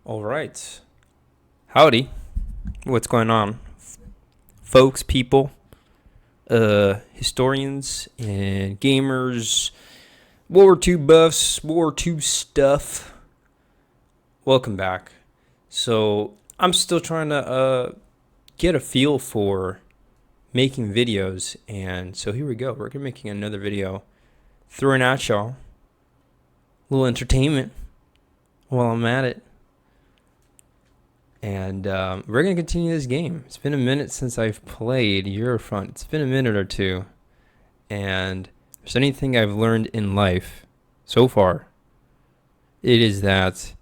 All right. Howdy. What's going on? Folks, people, historians and gamers, World War II buffs, World War II stuff. Welcome back. So, I'm still trying to get a feel for making videos, and so here we go. We're gonna making another video, throwing at y'all a little entertainment while I'm at it. And we're going to continue this game. It's been a minute since I've played Eurofront. It's been a minute or two. And if there's anything I've learned in life so far, it is that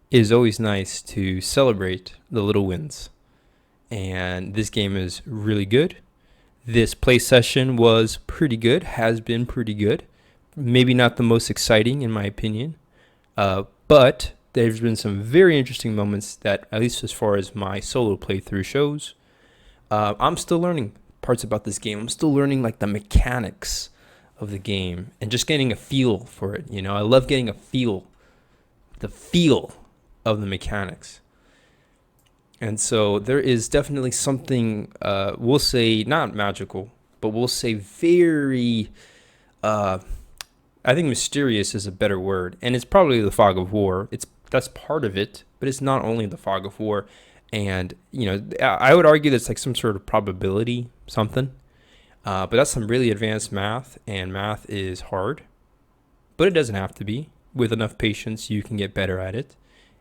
it is always nice to celebrate the little wins. And this game is really good. This play session was pretty good, has been pretty good. Maybe not the most exciting in my opinion, but there's been some very interesting moments that, at least as far as my solo playthrough shows, I'm still learning parts about this game. I'm still learning like the mechanics of the game and just getting a feel for it. You know, I love getting the feel of the mechanics. And so there is definitely something, we'll say not magical, but we'll say very, I think mysterious is a better word. And it's probably the fog of war. That's part of it, but it's not only the fog of war. And, you know, I would argue that's like some sort of probability, something. But that's some really advanced math, and math is hard. But it doesn't have to be. With enough patience, you can get better at it.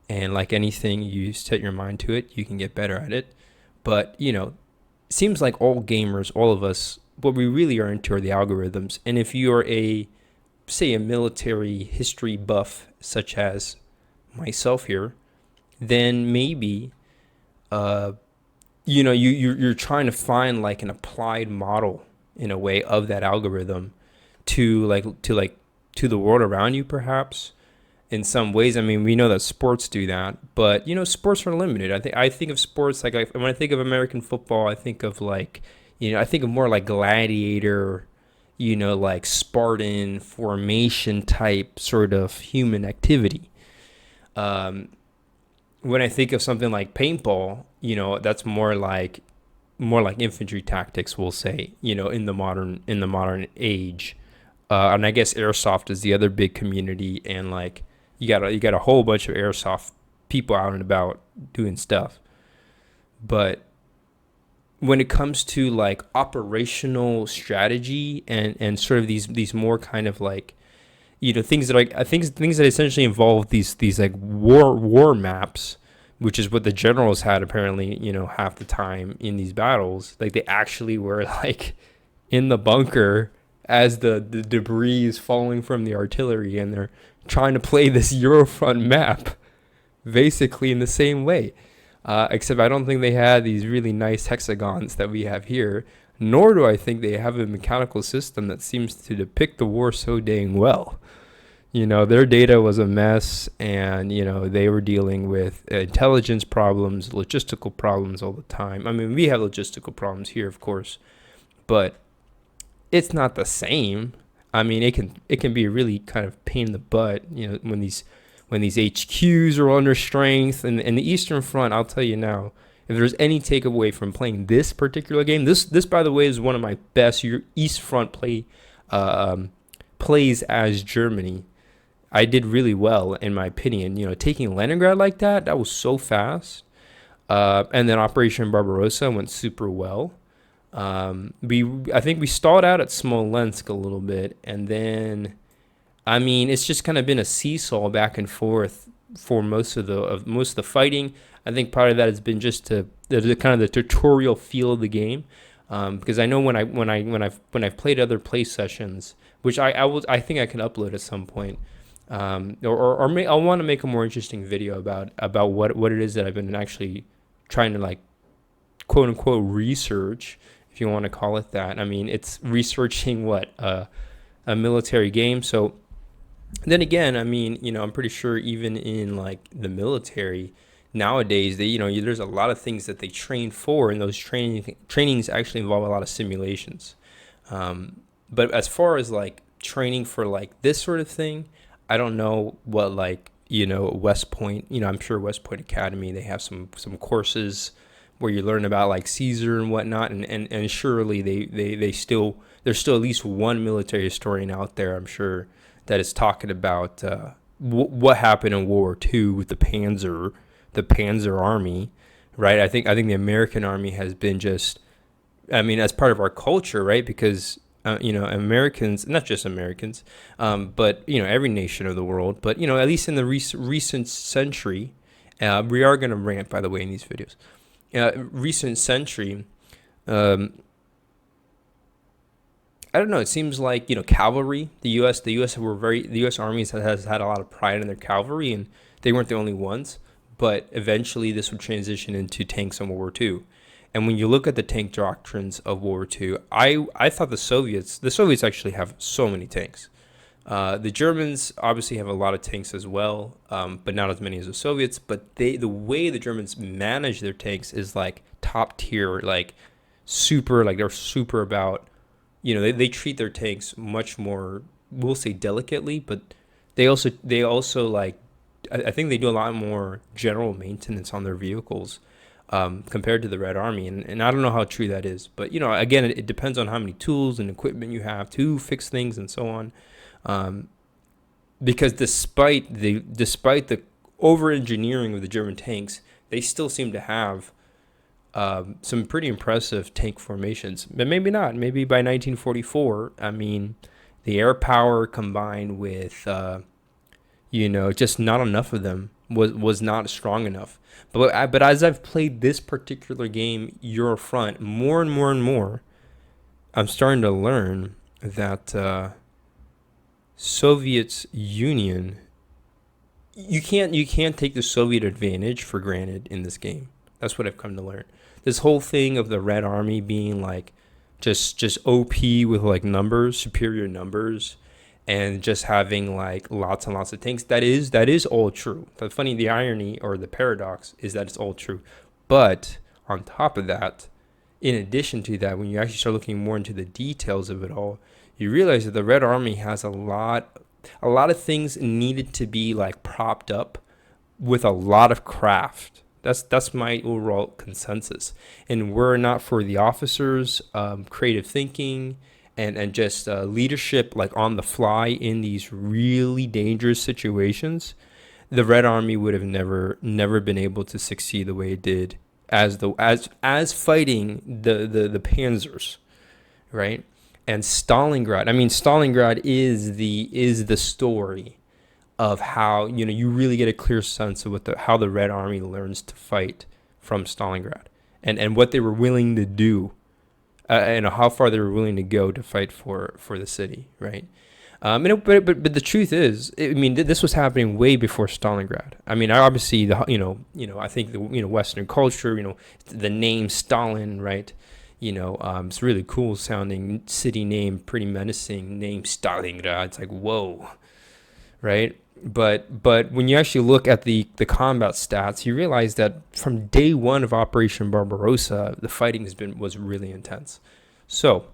And like anything, you set your mind to it, you can get better at it. But, you know, it seems like all gamers, all of us, what we really are into are the algorithms. And if you're say a military history buff, such as myself here, then maybe you're trying to find like an applied model in a way of that algorithm to the world around you, perhaps in some ways. I mean, we know that sports do that, but you know, sports are limited. I think of sports like when I think of American football, I think of like, you know, I think of more like gladiator, you know, like Spartan formation type sort of human activity. When I think of something like paintball, you know, that's more like infantry tactics, we'll say, you know, in the modern age. And I guess airsoft is the other big community, and like you got a whole bunch of airsoft people out and about doing stuff. But when it comes to like operational strategy and sort of these more kind of like, you know, things that essentially involve these like war maps, which is what the generals had apparently, you know, half the time in these battles. Like they actually were like in the bunker as the debris is falling from the artillery, and they're trying to play this Eurofront map basically in the same way. Except I don't think they had these really nice hexagons that we have here, nor do I think they have a mechanical system that seems to depict the war so dang well. You know, their data was a mess, and, you know, they were dealing with intelligence problems, logistical problems all the time. I mean, we have logistical problems here, of course, but it's not the same. I mean, it can be a really kind of pain in the butt, you know, when these HQs are under strength. And the Eastern Front, I'll tell you now, if there's any takeaway from playing this particular game, this by the way is one of my best East Front plays as Germany. I did really well in my opinion. You know, taking Leningrad like that was so fast. And then Operation Barbarossa went super well. I think we stalled out at Smolensk a little bit, and then, I mean, it's just kind of been a seesaw back and forth for most of the fighting. I think part of that has been just the kind of the tutorial feel of the game, because I know when I've played other play sessions, which I think I can upload at some point, I want to make a more interesting video about what it is that I've been actually trying to like quote unquote research, if you want to call it that. I mean, it's researching a military game. So then again, I mean, you know, I'm pretty sure even in like the military nowadays, there's a lot of things that they train for, and those trainings actually involve a lot of simulations. But as far as like training for like this sort of thing, I don't know what like West Point. I'm sure West Point Academy, they have some courses where you learn about like Caesar and whatnot, and surely there's still at least one military historian out there, I'm sure, that is talking about what happened in World War II with the Panzer Army, right? I think the American Army has been just, as part of our culture, right? Because Americans, not just Americans, but every nation of the world, but at least in the recent century, we are going to rant, by the way, in these videos. Recent century, I don't know. It seems like cavalry. The U.S. Army has had a lot of pride in their cavalry, and they weren't the only ones. But eventually, this would transition into tanks in World War II. And when you look at the tank doctrines of World War II, I thought the Soviets actually have so many tanks. The Germans obviously have a lot of tanks as well, but not as many as the Soviets. But the way the Germans manage their tanks is like top tier, like super, like they're super about, they treat their tanks much more, we'll say delicately, but they also like, I think they do a lot more general maintenance on their vehicles compared to the Red Army. And I don't know how true that is, but again, it depends on how many tools and equipment you have to fix things and so on. Because despite the over-engineering of the German tanks, they still seem to have some pretty impressive tank formations. But maybe not. Maybe by 1944, the air power combined with just not enough of them was not strong enough. But as I've played this particular game, Eurofront, more and more and more, I'm starting to learn that Soviet Union, you can't take the Soviet advantage for granted in this game. That's what I've come to learn. This whole thing of the Red Army being like just OP with like numbers, superior numbers, and just having like lots and lots of tanks, that is all true. The irony or the paradox is that it's all true. But on top of that, in addition to that, when you actually start looking more into the details of it all, you realize that the Red Army has a lot of things needed to be like propped up with a lot of craft. That's my overall consensus. And were it not for the officers' creative thinking and just leadership, like on the fly in these really dangerous situations, the Red Army would have never been able to succeed the way it did as fighting the Panzers, right? And Stalingrad. Stalingrad is the story of how you really get a clear sense of how the Red Army learns to fight from Stalingrad, and what they were willing to do, and how far they were willing to go to fight for the city, right? But the truth is, this was happening way before Stalingrad. Obviously, I think the Western culture, the name Stalin, right? It's a really cool sounding city name, pretty menacing name, Stalingrad. It's like, whoa, right? But when you actually look at the combat stats, you realize that from day one of Operation Barbarossa, the fighting was really intense. So,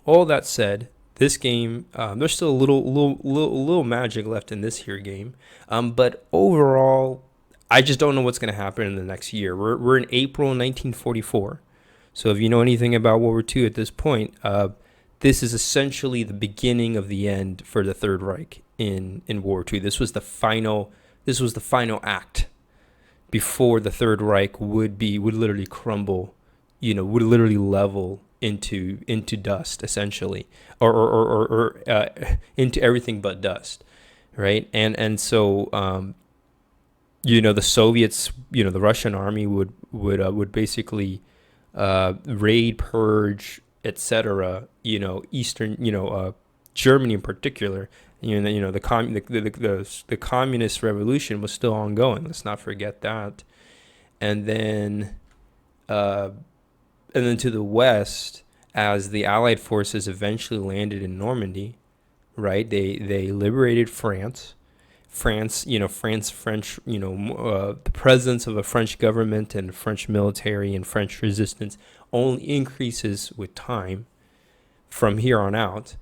all that said, this game, there's still a little magic left in this here game. But overall, I just don't know what's going to happen in the next year. We're in April 1944. So if you know anything about World War II at this point, this is essentially the beginning of the end for the Third Reich in World War II. This was the final act before the Third Reich would literally crumble, would literally level into dust, essentially, or into everything but dust, right? And so the Soviets, the Russian army would basically raid, purge, etc. Eastern, Germany in particular. The communist revolution was still ongoing. Let's not forget that. And then to the west, as the Allied forces eventually landed in Normandy, right? They liberated France. French, the presence of a French government and French military and French resistance only increases with time from here on out.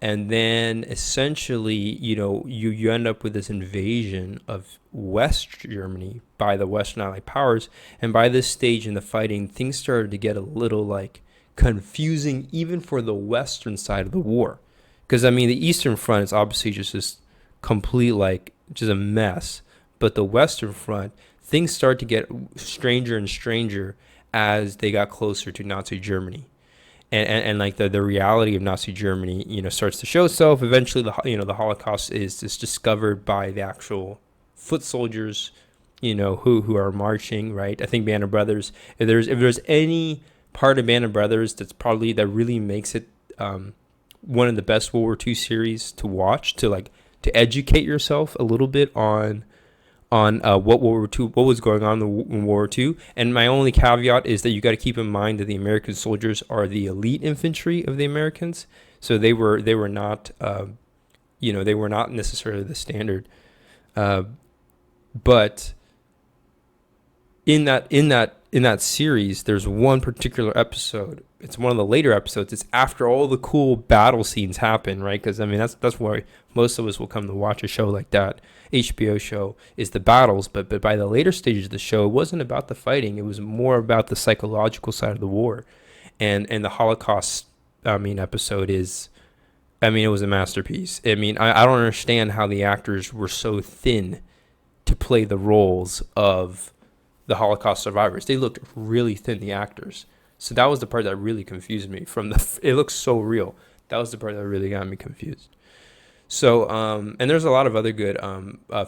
And then essentially, you end up with this invasion of West Germany by the Western Allied powers. And by this stage in the fighting, things started to get a little like confusing, even for the Western side of the war. Because I mean, the Eastern Front is obviously just this complete, like, just a mess. But the Western Front, things start to get stranger and stranger as they got closer to Nazi Germany. And like the reality of Nazi Germany, starts to show itself. Eventually, the Holocaust is discovered by the actual foot soldiers, who are marching, right? I think Band of Brothers. If there's any part of Band of Brothers that really makes it one of the best World War II series to watch, to educate yourself a little bit on what was going on in World War II. And my only caveat is that you got to keep in mind that the American soldiers are the elite infantry of the Americans, so they were not they were not necessarily the standard, but in that series, there's one particular episode. It's one of the later episodes. It's after all the cool battle scenes happen, right? Because I mean, that's why most of us will come to watch a show like that. HBO show is the battles, but by the later stages of the show, it wasn't about the fighting. It was more about the psychological side of the war, and the Holocaust. Episode is, it was a masterpiece. I don't understand how the actors were so thin to play the roles of the Holocaust survivors. They looked really thin, the actors. So that was the part that really confused me. It looks so real. That was the part that really got me confused. So, and there's a lot of other good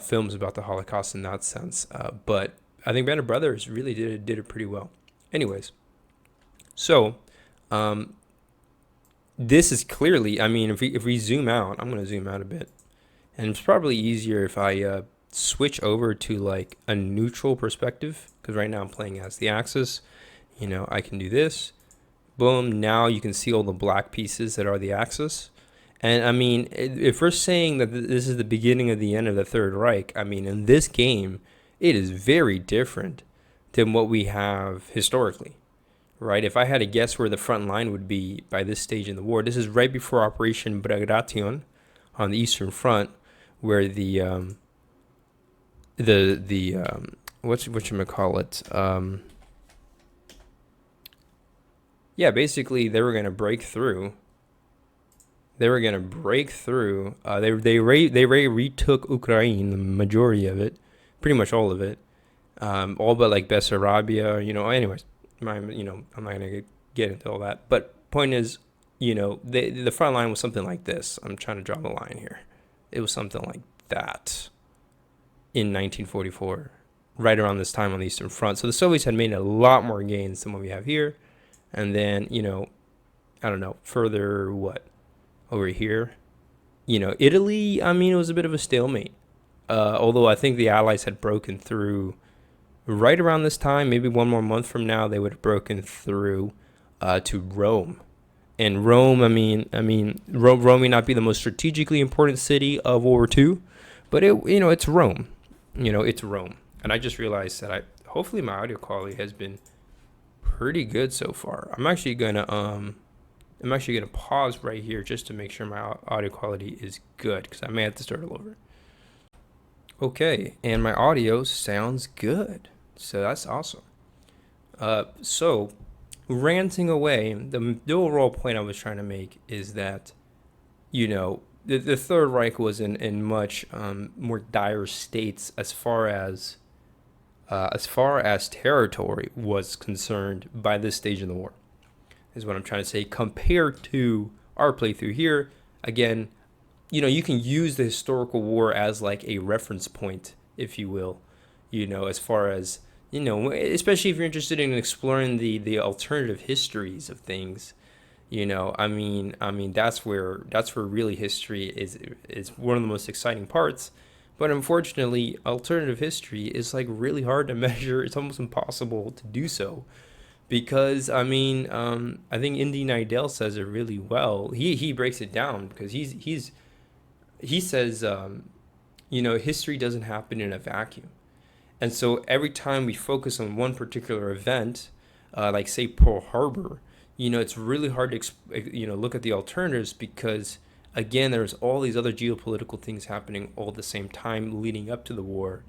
films about the Holocaust in that sense. But I think Band of Brothers really did it pretty well. Anyways, so this is clearly, if we zoom out, I'm going to zoom out a bit. And it's probably easier if I switch over to like a neutral perspective, because right now I'm playing as the Axis. I can do this. Boom. Now you can see all the black pieces that are the Axis. And if we're saying that this is the beginning of the end of the Third Reich, in this game, it is very different than what we have historically, right? If I had to guess where the front line would be by this stage in the war, this is right before Operation Bagration on the Eastern Front, where basically they were going to break through. They retook Ukraine, the majority of it, pretty much all of it, all but like Bessarabia. Anyways, I'm not gonna get into all that. But point is, the front line was something like this. I'm trying to draw the line here. It was something like that in 1944, right around this time on the Eastern Front. So the Soviets had made a lot more gains than what we have here. And then, I don't know, further over here, Italy, it was a bit of a stalemate. Although I think the Allies had broken through right around this time, maybe one more month from now, they would have broken through to Rome. And Rome, Rome may not be the most strategically important city of World War II, but it's Rome. It's Rome. And I just realized that hopefully my audio quality has been pretty good so far. I'm actually gonna pause right here just to make sure my audio quality is good, because I may have to start all over. Okay, and my audio sounds good, so that's awesome. So ranting away, the overall point I was trying to make is that, the Third Reich was in much more dire states as far as territory was concerned by this stage in the war, is what I'm trying to say, compared to our playthrough here. Again, you can use the historical war as like a reference point, if you will, as far as, especially if you're interested in exploring the alternative histories of things. That's where really history is one of the most exciting parts. But unfortunately, alternative history is like really hard to measure. It's almost impossible to do so, because I think Indy Nidell says it really well. He breaks it down, because he says history doesn't happen in a vacuum, and so every time we focus on one particular event, like say Pearl Harbor, it's really hard to look at the alternatives, because again, there's all these other geopolitical things happening all at the same time leading up to the war,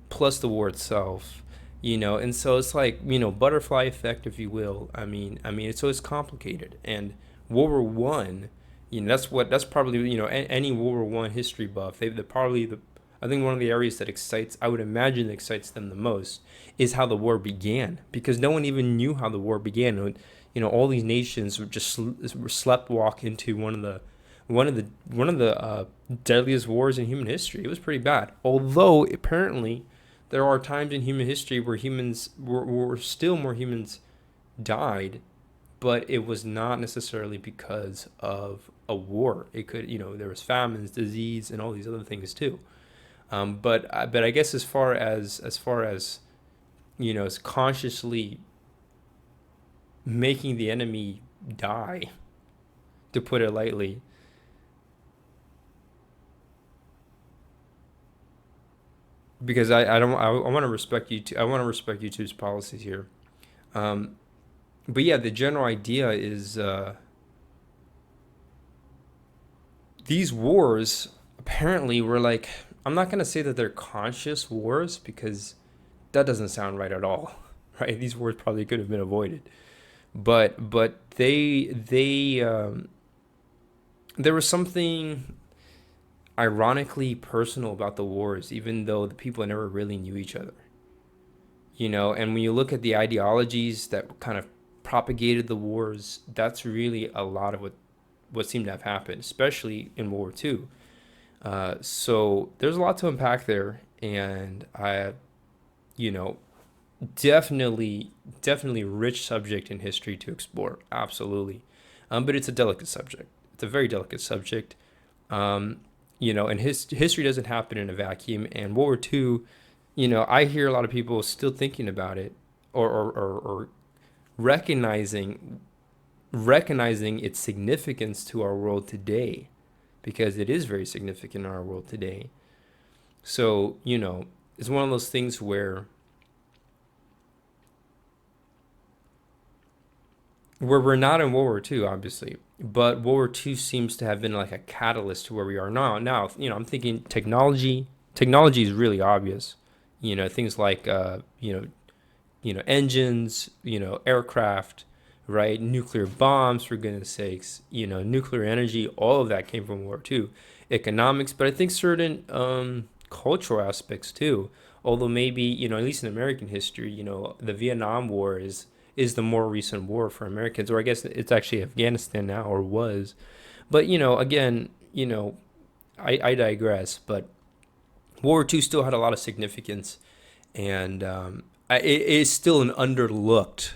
plus the war itself, and so it's like, butterfly effect, if you will. It's complicated. And World War One, that's probably, any World War One history buff, they're probably I think one of the areas that excites, I would imagine that excites them the most, is how the war began, because no one even knew how the war began. All these nations would just slept walk into one of the deadliest wars in human history. It was pretty bad. Although apparently there are times in human history where still more humans died, but it was not necessarily because of a war. It could, there was famines, disease, and all these other things too. But I guess as far as as consciously making the enemy die, to put it lightly, because I want to respect you too. I want to respect YouTube's policies here. Um, but yeah, the general idea is, these wars apparently were like, I'm not gonna say that they're conscious wars, because that doesn't sound right at all, right? These wars probably could have been avoided, but there was something ironically personal about the wars, even though the people never really knew each other. And when you look at the ideologies that kind of propagated the wars, that's really a lot of what seemed to have happened, especially in World War II. So there's a lot to unpack there, and you know, definitely rich subject in history to explore, absolutely. But it's a delicate subject. It's a very delicate subject. Um, and history doesn't happen in a vacuum. And World War II, I hear a lot of people still thinking about it, or recognizing recognizing its significance to our world today, because it is very significant in our world today. So, it's one of those things where we're not in World War II, obviously, but World War II seems to have been like a catalyst to where we are now. Now, I'm thinking technology. Technology is really obvious. Things like engines, aircraft, right? Nuclear bombs, for goodness sakes, nuclear energy. All of that came from World War II. Economics, but I think certain cultural aspects too. Although maybe, at least in American history, the Vietnam War is the more recent war for Americans, or I guess it's actually Afghanistan now, or was. But again, I digress. But World War II still had a lot of significance, and it is still an underlooked,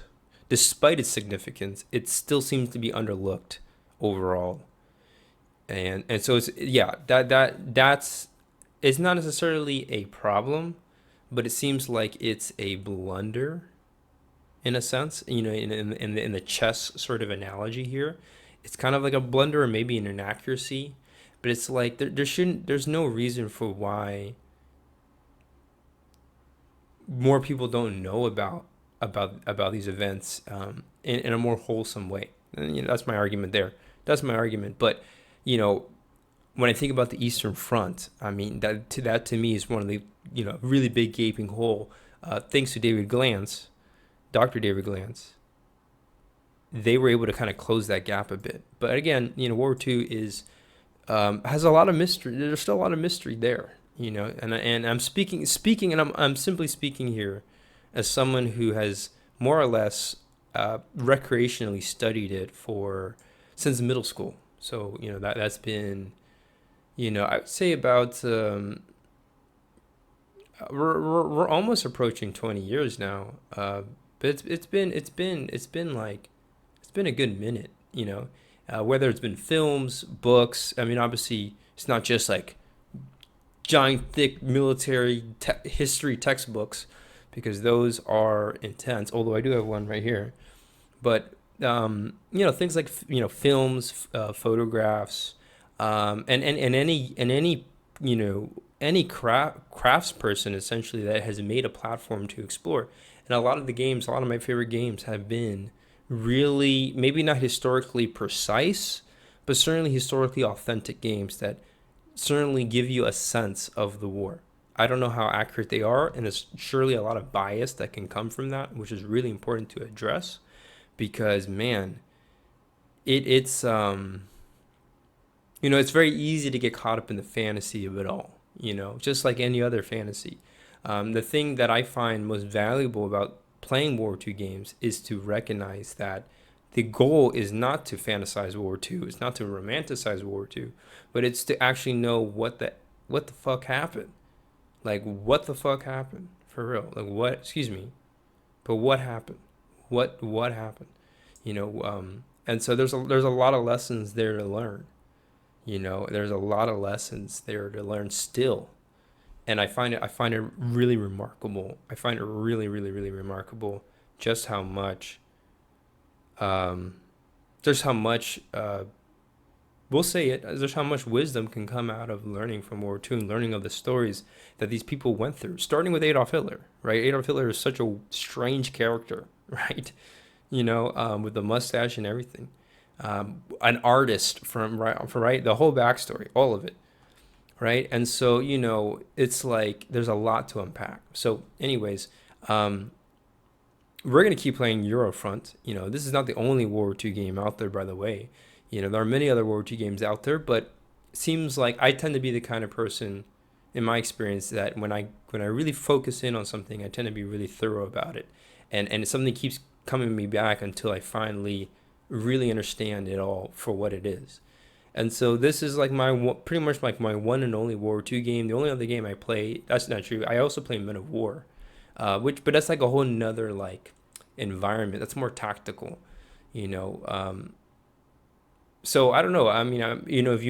despite its significance, it still seems to be underlooked overall. And so it's, yeah, that's it's not necessarily a problem, but it seems like it's a blunder in a sense. In the chess sort of analogy here, it's kind of like a blunder, or maybe an inaccuracy. But it's like there's no reason for why more people don't know about these events, in a more wholesome way. And, that's my argument there. That's my argument. But when I think about the Eastern Front, I mean that to me is one of the really big gaping hole. Thanks to Dr. David Glantz, they were able to kind of close that gap a bit. But again, World War II is, has a lot of mystery. There's still a lot of mystery there. And I'm speaking, and I'm simply speaking here as someone who has more or less recreationally studied it for since middle school. So that's been, I would say about, we're almost approaching 20 years now. But it's been a good minute. Whether it's been films, books. I mean, obviously it's not just like giant thick military history textbooks, because those are intense. Although I do have one right here, but things like films, photographs, and any crafts person essentially that has made a platform to explore. And a lot of my favorite games have been really maybe not historically precise, but certainly historically authentic games that certainly give you a sense of the war. I don't know how accurate they are, and there's surely a lot of bias that can come from that, which is really important to address because, man, it's it's very easy to get caught up in the fantasy of it all, just like any other fantasy. The thing that I find most valuable about playing World War II games is to recognize that the goal is not to fantasize World War II, it's not to romanticize World War II, but it's to actually know what the fuck happened. Like, what the fuck happened for real? Like, what? Excuse me, but what happened? What happened? And so there's a lot of lessons there to learn. There's a lot of lessons there to learn still, and I find it really remarkable. I find it really really really remarkable just how much um, just how much we'll say it, just how much wisdom can come out of learning from World War II and learning of the stories that these people went through, starting with Adolf Hitler, right? Adolf Hitler is such a strange character, right? With the mustache and everything. An artist from the whole backstory, all of it, right? And so, it's like there's a lot to unpack. So, anyways, we're going to keep playing Eurofront. This is not the only World War II game out there, by the way. There are many other World War II games out there, but it seems like I tend to be the kind of person, in my experience, that when I really focus in on something, I tend to be really thorough about it, and something keeps coming me back until I finally really understand it all for what it is. And so this is like pretty much like my one and only World War II game. The only other game I play, that's not true. I also play Men of War, but that's like a whole nother like environment. That's more tactical, you know. So I don't know. I mean, if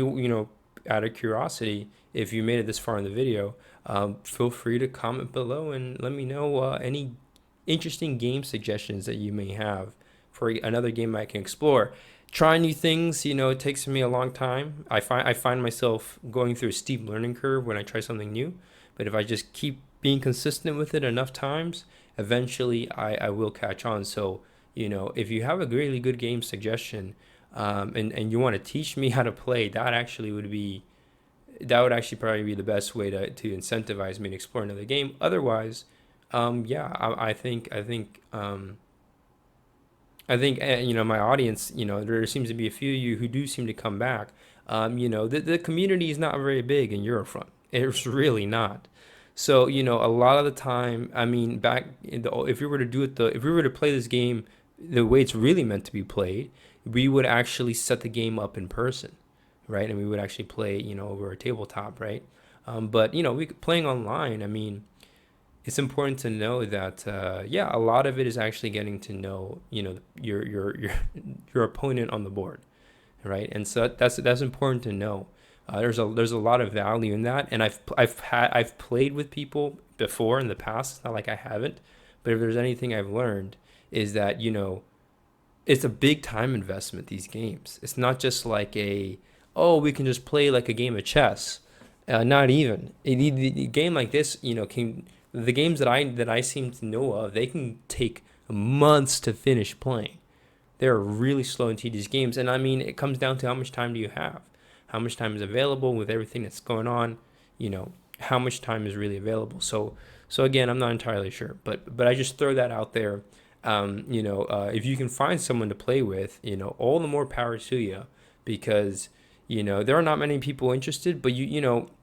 out of curiosity, if you made it this far in the video, feel free to comment below and let me know any interesting game suggestions that you may have for another game I can explore. Try new things, it takes me a long time. I find myself going through a steep learning curve when I try something new, but if I just keep being consistent with it enough times, eventually I will catch on. So, if you have a really good game suggestion, and you want to teach me how to play, that would actually probably be the best way to incentivize me to explore another game. Otherwise, I think my audience, there seems to be a few of you who do seem to come back. The community is not very big in Eurofront. It's really not. So, a lot of the time, I mean, if we were to play this game the way it's really meant to be played, we would actually set the game up in person, right? And we would actually play, over a tabletop, right? But playing online, I mean, it's important to know that a lot of it is actually getting to know your opponent on the board, right? And so that's important to know. There's a lot of value in that, and I've played with people before in the past. It's not like I haven't, but if there's anything I've learned is that it's a big time investment. These games, it's not just like we can just play like a game of chess. Not even a game like this, the games that I seem to know of, they can take months to finish playing. They're really slow and tedious games, and I mean, it comes down to how much time do you have, how much time is available with everything that's going on. How much time is really available. So again, I'm not entirely sure, but I just throw that out there. If you can find someone to play with, all the more power to you, because there are not many people interested, but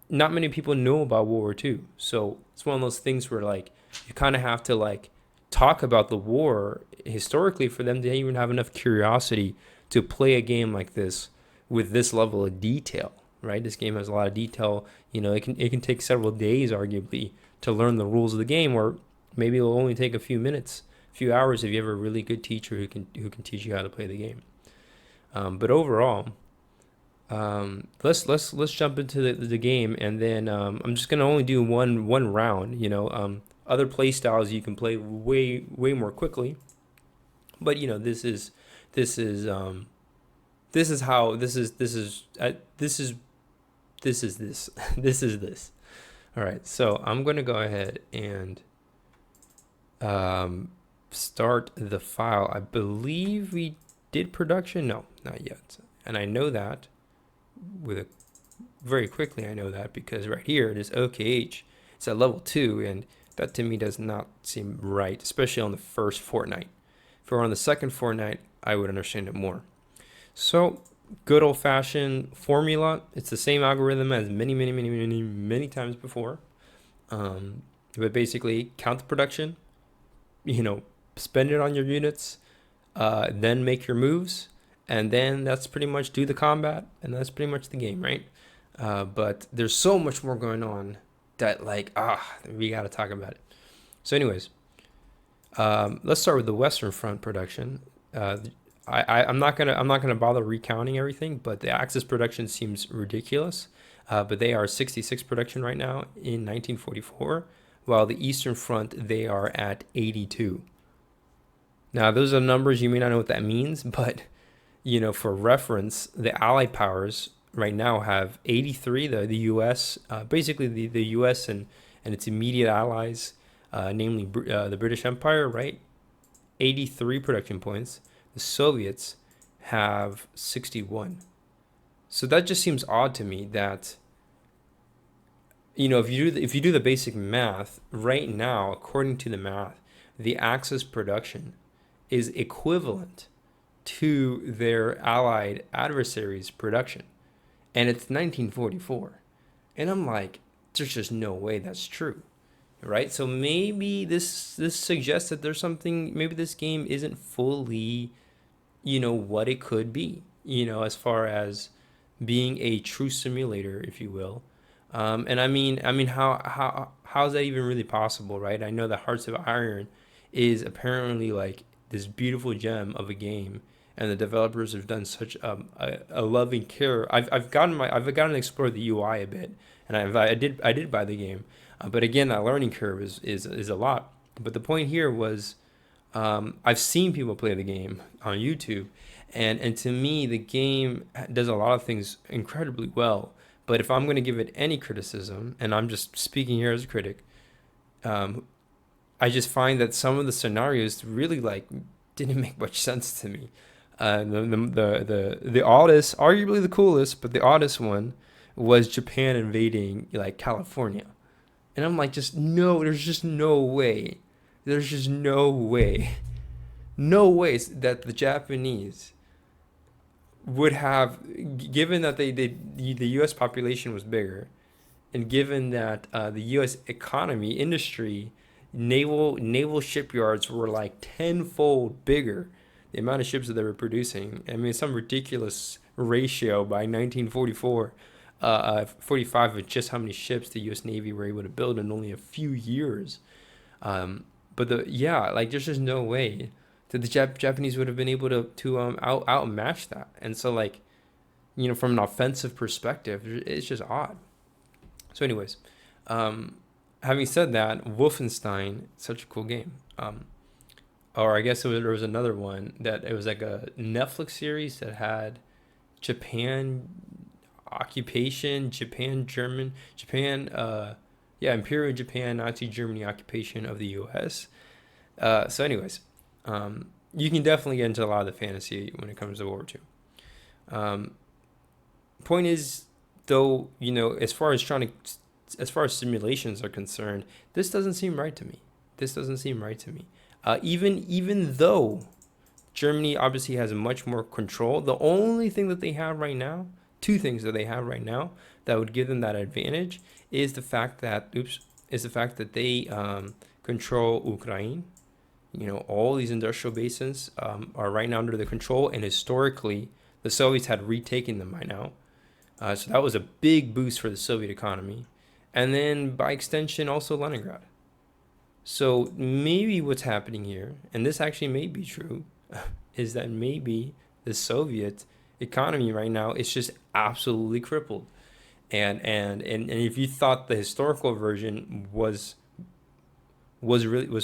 not many people know about World War II. So it's one of those things where like you kind of have to like talk about the war historically for them to even have enough curiosity to play a game like this with this level of detail, right? This game has a lot of detail. It can take several days arguably to learn the rules of the game, or maybe it'll only take a few minutes, a few hours if you have a really good teacher who can teach you how to play the game. But overall, let's jump into the game, and then I'm just gonna only do one round. Other play styles you can play way more quickly, but this is this is this is how this is this. All right, so I'm gonna go ahead and start the file. I believe we did production. No, not yet. And I know that very quickly, I know that because right here it is OKH. It's at level 2, and that to me does not seem right, especially on the first fortnight. If it were on the second fortnight, I would understand it more. So, good old-fashioned formula. It's the same algorithm as many times before. But basically, count the production, spend it on your units, then make your moves, and then that's pretty much do the combat, and that's pretty much the game, right? But there's so much more going on that we got to talk about it. So anyways, let's start with the Western Front production. I'm not gonna bother recounting everything, but the Axis production seems ridiculous. But they are 66 production right now in 1944, while the Eastern Front, they are at 82. Now those are numbers, you may not know what that means, but for reference, the Allied powers right now have 83. The U.S., basically the U.S. and its immediate allies, namely the British Empire, right? 83 production points. The Soviets have 61. So that just seems odd to me that, if you do the basic math right now, according to the math, the Axis production is equivalent to their allied adversaries' production, and it's 1944, and I'm like, there's just no way that's true, right? So maybe this suggests that there's something. Maybe this game isn't fully, what it could be, as far as being a true simulator, if you will. And I mean, how is that even really possible, right? I know that Hearts of Iron is apparently like this beautiful gem of a game, and the developers have done such a loving care. I've gotten to explore the UI a bit, and I did buy the game, but again, that learning curve is a lot. But the point here was, I've seen people play the game on YouTube, and to me, the game does a lot of things incredibly well. But if I'm going to give it any criticism, and I'm just speaking here as a critic, I just find that some of the scenarios really didn't make much sense to me. The oddest, arguably the coolest, but the oddest one was Japan invading California, and I'm like, there's just no way, no way that the Japanese would have, given that the U.S. population was bigger, and given that the U.S. economy, industry, naval shipyards were like tenfold bigger, the amount of ships that they were producing. I mean, some ridiculous ratio by 1944, 45 of just how many ships the U.S. Navy were able to build in only a few years. But there's just no way that the Japanese would have been able to outmatch that. And so from an offensive perspective, it's just odd. So anyways, having said that, Wolfenstein, such a cool game. Or I guess there was another one that it was like a Netflix series that had Japan occupation, Imperial Japan, Nazi Germany occupation of the U.S. So anyways, you can definitely get into a lot of the fantasy when it comes to World War II. Point is, though, as far as simulations are concerned, this doesn't seem right to me. Even though Germany obviously has much more control, the only thing that they have right now, two things that they have right now that would give them that advantage is the fact that they control Ukraine. All these industrial bases are right now under the control, and historically, the Soviets had retaken them by now. So that was a big boost for the Soviet economy. And then, by extension, also Leningrad. So maybe what's happening here, and this actually may be true, is that maybe the Soviet economy right now is just absolutely crippled. And if you thought the historical version was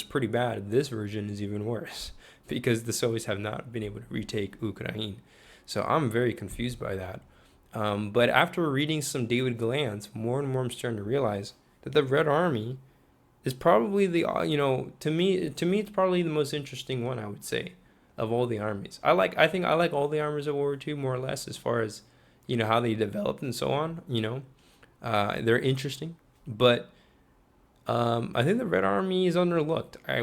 pretty bad, this version is even worse because the Soviets have not been able to retake Ukraine. So I'm very confused by that. But after reading some David Glantz, more and more I'm starting to realize that the Red Army is probably to me it's probably the most interesting one, I would say. of all the armies. I think I like all the armies of World War II more or less, as far as, how they developed and so on. They're interesting, but I think the Red Army is underlooked. I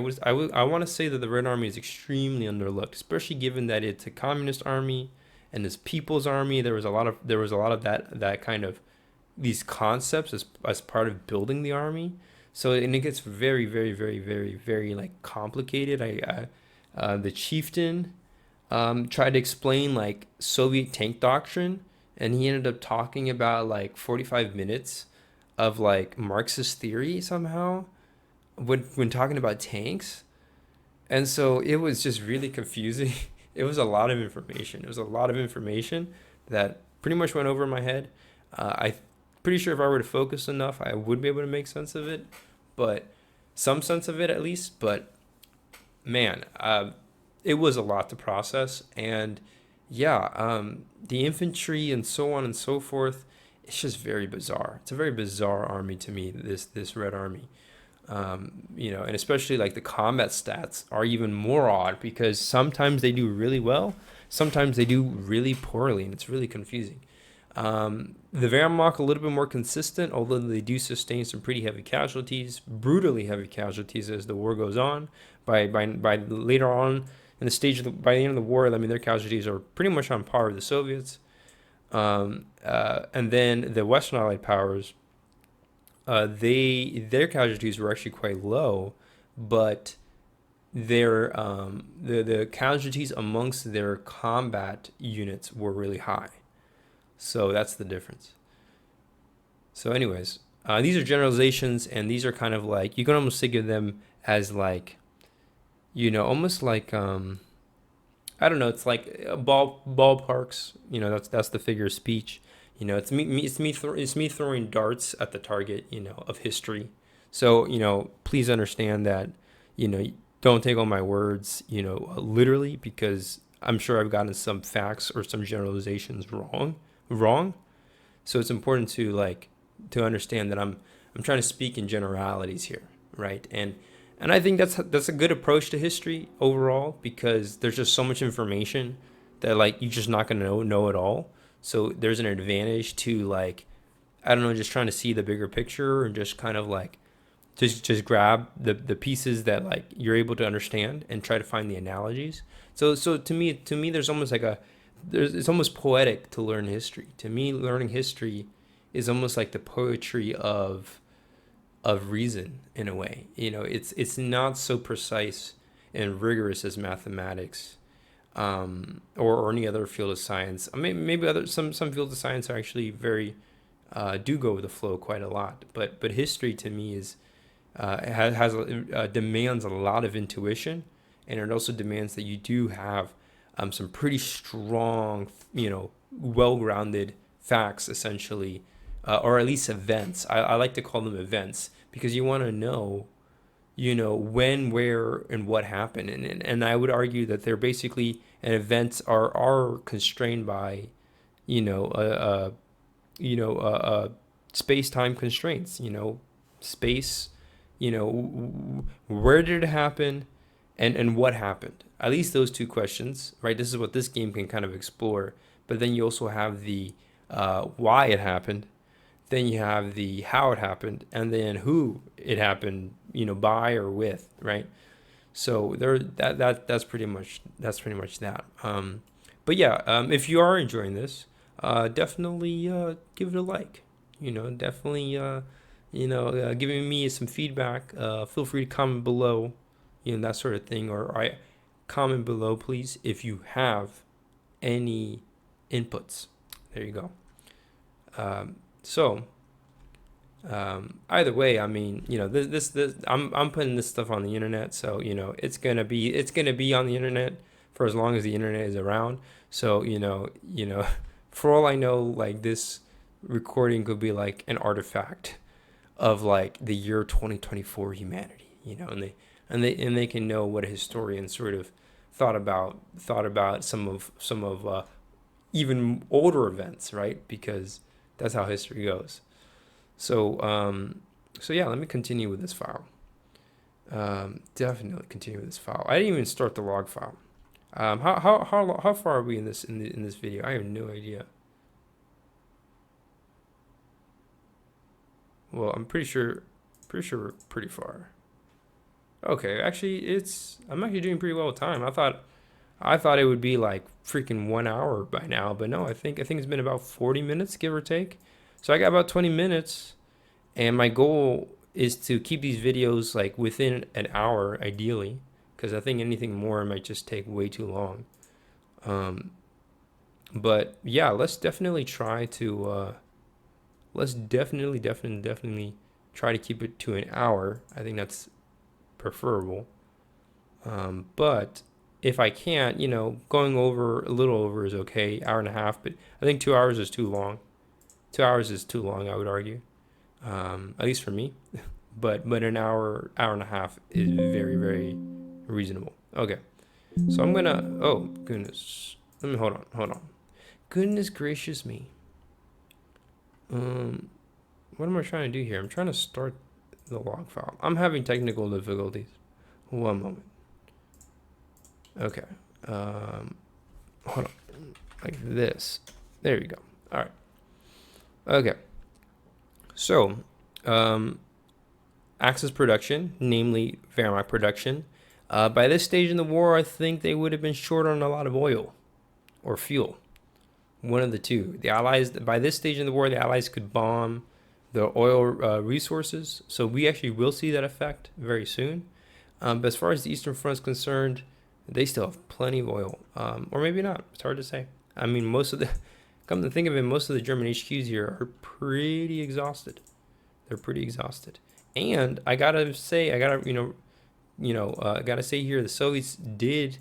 want to say that the Red Army is extremely underlooked, especially given that it's a communist army and this people's army. There was a lot of that kind of these concepts as part of building the army. So, and it gets very, very, very, very, very like complicated. The chieftain tried to explain like Soviet tank doctrine, and he ended up talking about like 45 minutes of like Marxist theory somehow when talking about tanks. And so it was just really confusing. It was a lot of information. It was a lot of information that pretty much went over my head. I pretty sure if I were to focus enough, I would be able to make sense of it, but some sense of it at least. But man, it was a lot to process, and yeah, the infantry and so on and so forth. It's just very bizarre. It's a very bizarre army to me. This Red Army, and especially like the combat stats are even more odd because sometimes they do really well, sometimes they do really poorly, and it's really confusing. The Wehrmacht a little bit more consistent, although they do sustain some pretty heavy casualties, brutally heavy casualties as the war goes on. By later on in the stage by the end of the war, I mean their casualties are pretty much on par with the Soviets. And then the Western Allied powers, their casualties were actually quite low, but the casualties amongst their combat units were really high. So that's the difference. So, anyways, these are generalizations, and these are kind of like you can almost think of them as like, almost like I don't know. It's like ballparks. That's the figure of speech. It's me throwing darts at the target. Of history. So please understand that. Don't take all my words. Literally, because I'm sure I've gotten some facts or some generalizations wrong. So it's important to understand that I'm trying to speak in generalities here, right? And I think that's a good approach to history overall, because there's just so much information that like you're just not gonna know it all. So there's an advantage to like, I don't know, just trying to see the bigger picture and just kind of like just grab the pieces that like you're able to understand and try to find the analogies. So to me there's almost like it's almost poetic to learn history. To me, learning history is almost like the poetry of reason in a way. It's not so precise and rigorous as mathematics, or any other field of science. I mean, maybe some fields of science are actually very do go with the flow quite a lot. But history to me is demands a lot of intuition, and it also demands that you do have some pretty strong, well-grounded facts, essentially, or at least events. I like to call them events because you want to know, when, where, and what happened. And I would argue that they're basically, and events are constrained by, space-time constraints, space, where did it happen, and what happened. At least those two questions, right? This is what this game can kind of explore. But then you also have the why it happened. Then you have the how it happened, and then who it happened, by or with, right? So that's pretty much that. But yeah, if you are enjoying this, definitely give it a like. Definitely giving me some feedback. Feel free to comment below, that sort of thing, or comment below, please, if you have any inputs. There you go. Either way, I mean, this I'm putting this stuff on the internet, so it's gonna be on the internet for as long as the internet is around. So for all I know, like this recording could be like an artifact of like the year 2024 humanity, and they can know what a historian sort of thought about some of even older events, right? Because that's how history goes. So yeah, let me continue with this file. Definitely continue with this file. I didn't even start the log file. How far are we in this video? I have no idea. Well, I'm pretty sure we're pretty far. Okay, actually, I'm actually doing pretty well with time. I thought it would be like freaking 1 hour by now, but no, I think it's been about 40 minutes, give or take. So I got about 20 minutes, and my goal is to keep these videos like within an hour, ideally, because I think anything more might just take way too long. Um, but yeah, let's definitely try to definitely try to keep it to an hour. I think that's preferable. But if I can't, going over a little over is okay. Hour and a half, but I think 2 hours is too long. 2 hours is too long, I would argue, at least for me. But an hour and a half is very, very reasonable. Okay, so I'm gonna. Oh goodness, let me hold on. Goodness gracious me. Um, what am I trying to do here? I'm trying to start the log file. I'm having technical difficulties. One moment. Okay. Um, hold on. Like this. There you go. All right. Okay. So, Axis production, namely Wehrmacht production. By this stage in the war, I think they would have been short on a lot of oil or fuel. One of the two. The Allies, by this stage in the war, the Allies could bomb the oil resources. So we actually will see that effect very soon. But as far as the Eastern Front is concerned, they still have plenty of oil. Or maybe not. It's hard to say. I mean, come to think of it, most of the German HQs here are pretty exhausted. They're pretty exhausted. And I gotta say, I gotta say here, the Soviets did,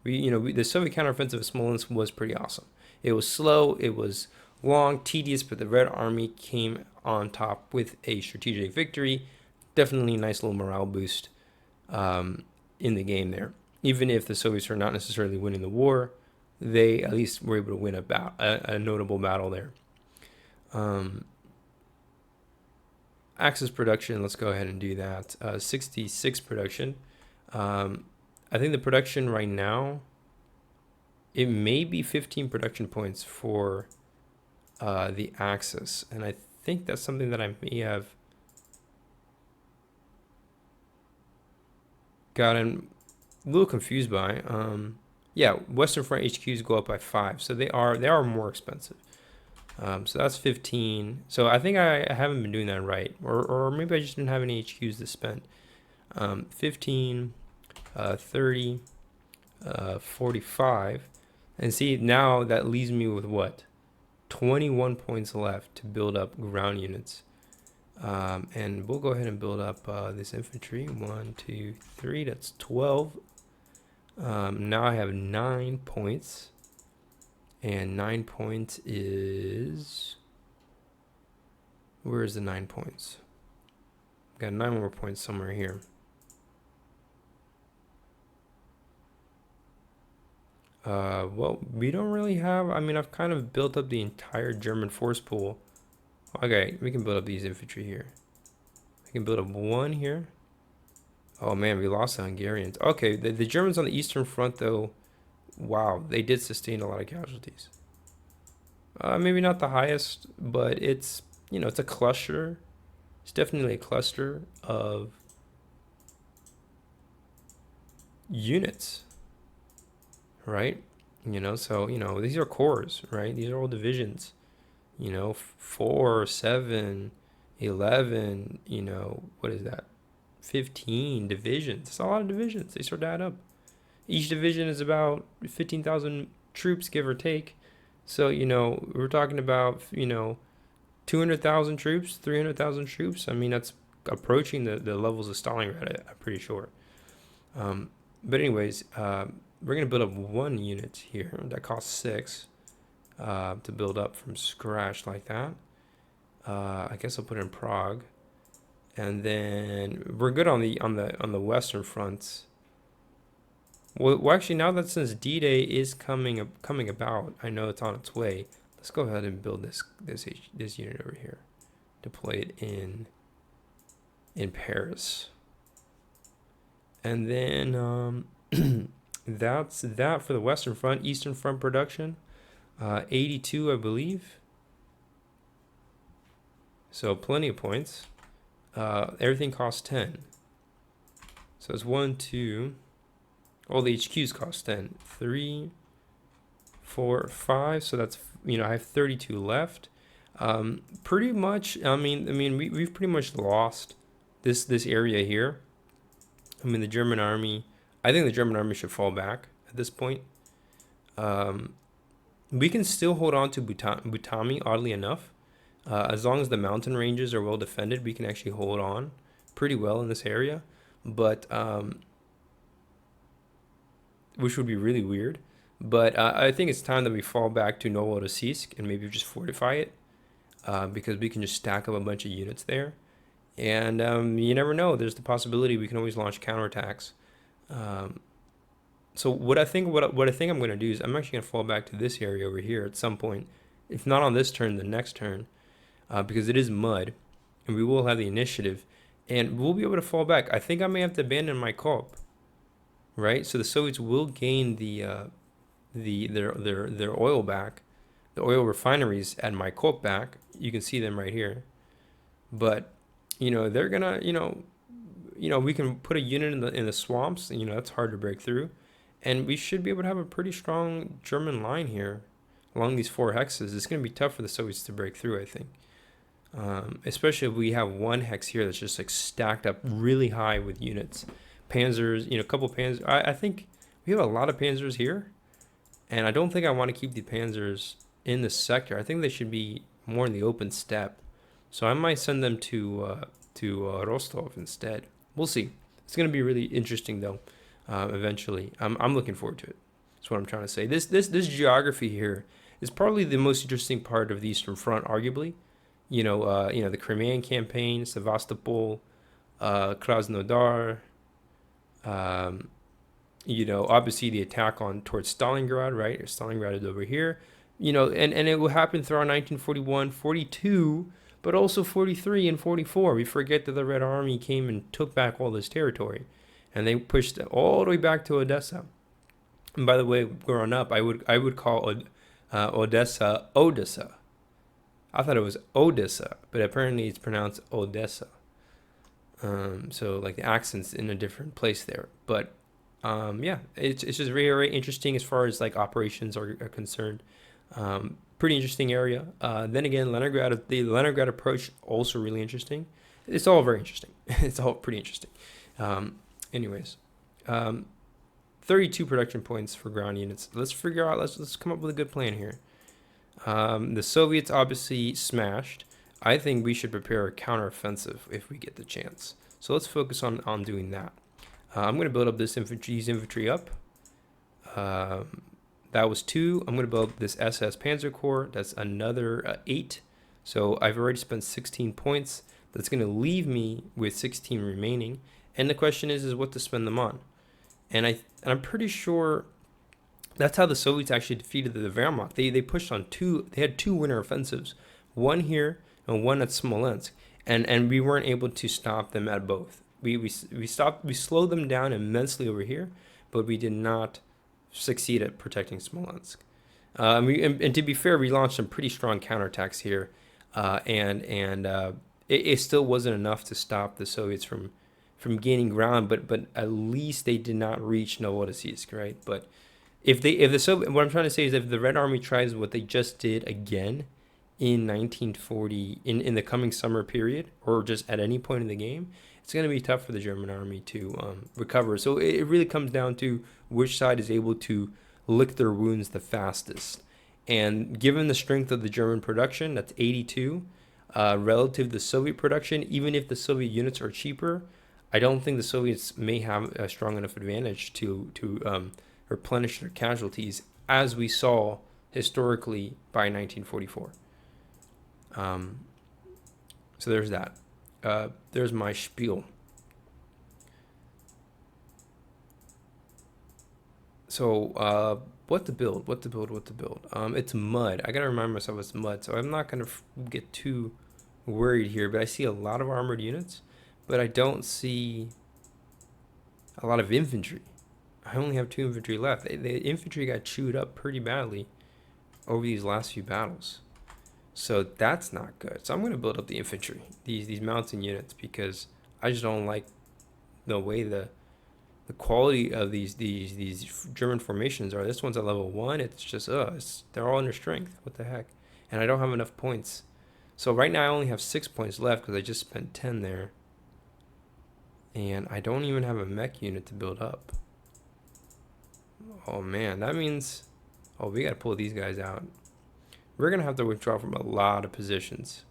the Soviet counteroffensive of Smolensk was pretty awesome. It was slow, it was long, tedious, but the Red Army came on top with a strategic victory. Definitely a nice little morale boost in the game there. Even if the Soviets are not necessarily winning the war, they at least were able to win a notable battle there. Axis production, let's go ahead and do that. 66 production. I think the production right now, it may be 15 production points for the Axis. And I think that's something that I may have gotten a little confused by. Yeah, Western Front HQs go up by 5, so they are more expensive. So that's 15. So I think I haven't been doing that right, or maybe I just didn't have any HQs to spend. 15, 30, 45, and see, now that leaves me with what? 21 points left to build up ground units. And we'll go ahead and build up this infantry. 1, 2, 3. That's 12. Now I have 9 points. And 9 points is... Where is the 9 points? I've got 9 more points somewhere here. Well, we don't really have... I mean, I've kind of built up the entire German force pool. Okay, we can build up these infantry here. We can build up 1 here. Oh man, we lost the Hungarians. Okay, the Germans on the Eastern Front, though, wow, they did sustain a lot of casualties. Maybe not the highest, but it's, it's a cluster. It's definitely a cluster of units, right? So, these are corps, right? These are all divisions. 4, 7, 11, what is that? 15 divisions. It's a lot of divisions. They start to add up. Each division is about 15,000 troops, give or take. So, we're talking about, 200,000 troops, 300,000 troops. I mean, that's approaching the levels of Stalingrad, I'm pretty sure. But anyways, we're going to build up 1 unit here that costs 6 to build up from scratch like that. I guess I'll put in Prague. And then we're good on the Western fronts. Well, actually, now that since D-Day is coming about, I know it's on its way. Let's go ahead and build this unit over here. Deploy it in Paris. And then that's that for the Western Front. Eastern Front production, 82, I believe. So plenty of points. Everything costs 10. So it's 1, 2. All the HQs cost 10. 3, 4, 5. So that's, I have 32 left. Pretty much. We've pretty much lost this area here. The German army. I think the German army should fall back at this point. We can still hold on to Butami, oddly enough. As long as the mountain ranges are well defended, we can actually hold on pretty well in this area. But which would be really weird. But I think it's time that we fall back to Novorossiysk and maybe just fortify it, because we can just stack up a bunch of units there. And you never know. There's the possibility we can always launch counterattacks. So what I think I'm going to do is I'm actually going to fall back to this area over here at some point, if not on this turn, the next turn, because it is mud, and we will have the initiative, and we'll be able to fall back. I think I may have to abandon my Kop, right? So the Soviets will gain their oil back, the oil refineries at my Kop back. You can see them right here, but they're gonna we can put a unit in the swamps. That's hard to break through. And we should be able to have a pretty strong German line here along these 4 hexes. It's going to be tough for the Soviets to break through, I think. Especially if we have one hex here that's just like stacked up really high with units. Panzers, a couple panzers. I think we have a lot of panzers here. And I don't think I want to keep the panzers in this sector. I think they should be more in the open steppe. So I might send them to Rostov instead. We'll see. It's going to be really interesting, though. Eventually, I'm looking forward to it. That's what I'm trying to say. This geography here is probably the most interesting part of the Eastern Front, arguably. The Crimean campaign, Sevastopol, Krasnodar. Obviously the attack towards Stalingrad, right? Stalingrad is over here. And it will happen throughout 1941, 42, but also 43 and 44. We forget that the Red Army came and took back all this territory. And they pushed it all the way back to Odessa. And by the way, growing up, I would call Odessa Odessa. I thought it was Odessa, but apparently it's pronounced Odessa. So like the accent's in a different place there. But it's just very, very interesting as far as like operations are concerned. Pretty interesting area. Then again, the Leningrad approach, also really interesting. It's all very interesting. It's all pretty interesting. Anyways, 32 production points for ground units. Let's figure out, let's come up with a good plan here. The Soviets obviously smashed. I think we should prepare a counteroffensive if we get the chance. So let's focus on doing that. I'm going to build up these infantry up. That was 2. I'm going to build this SS Panzer Corps. That's another 8. So I've already spent 16 points. That's going to leave me with 16 remaining. And the question is what to spend them on. And I'm pretty sure that's how the Soviets actually defeated the Wehrmacht. They pushed on 2. They had 2 winter offensives, one here and one at Smolensk, and we weren't able to stop them at both. We slowed them down immensely over here, but we did not succeed at protecting Smolensk. And to be fair, we launched some pretty strong counterattacks here, and it still wasn't enough to stop the Soviets from gaining ground, but at least they did not reach Novorossiysk, right? But what I'm trying to say is if the Red Army tries what they just did again in 1940, in the coming summer period, or just at any point in the game, it's going to be tough for the German army to recover. So it really comes down to which side is able to lick their wounds the fastest. And given the strength of the German production, that's 82, relative to the Soviet production, even if the Soviet units are cheaper, I don't think the Soviets may have a strong enough advantage to replenish their casualties, as we saw historically by 1944. So there's that. There's my spiel. So what to build? It's mud. I gotta remind myself it's mud, so I'm not gonna get too worried here. But I see a lot of armored units, but I don't see a lot of infantry. I only have 2 infantry left. The infantry got chewed up pretty badly over these last few battles. So that's not good. So I'm going to build up the infantry, these mountain units, because I just don't like the way the quality of these German formations are. This one's at level 1. It's just they're all under strength. What the heck? And I don't have enough points. So right now I only have 6 points left because I just spent 10 there. And I don't even have a mech unit to build up. Oh man, that means we got to pull these guys out. We're going to have to withdraw from a lot of positions.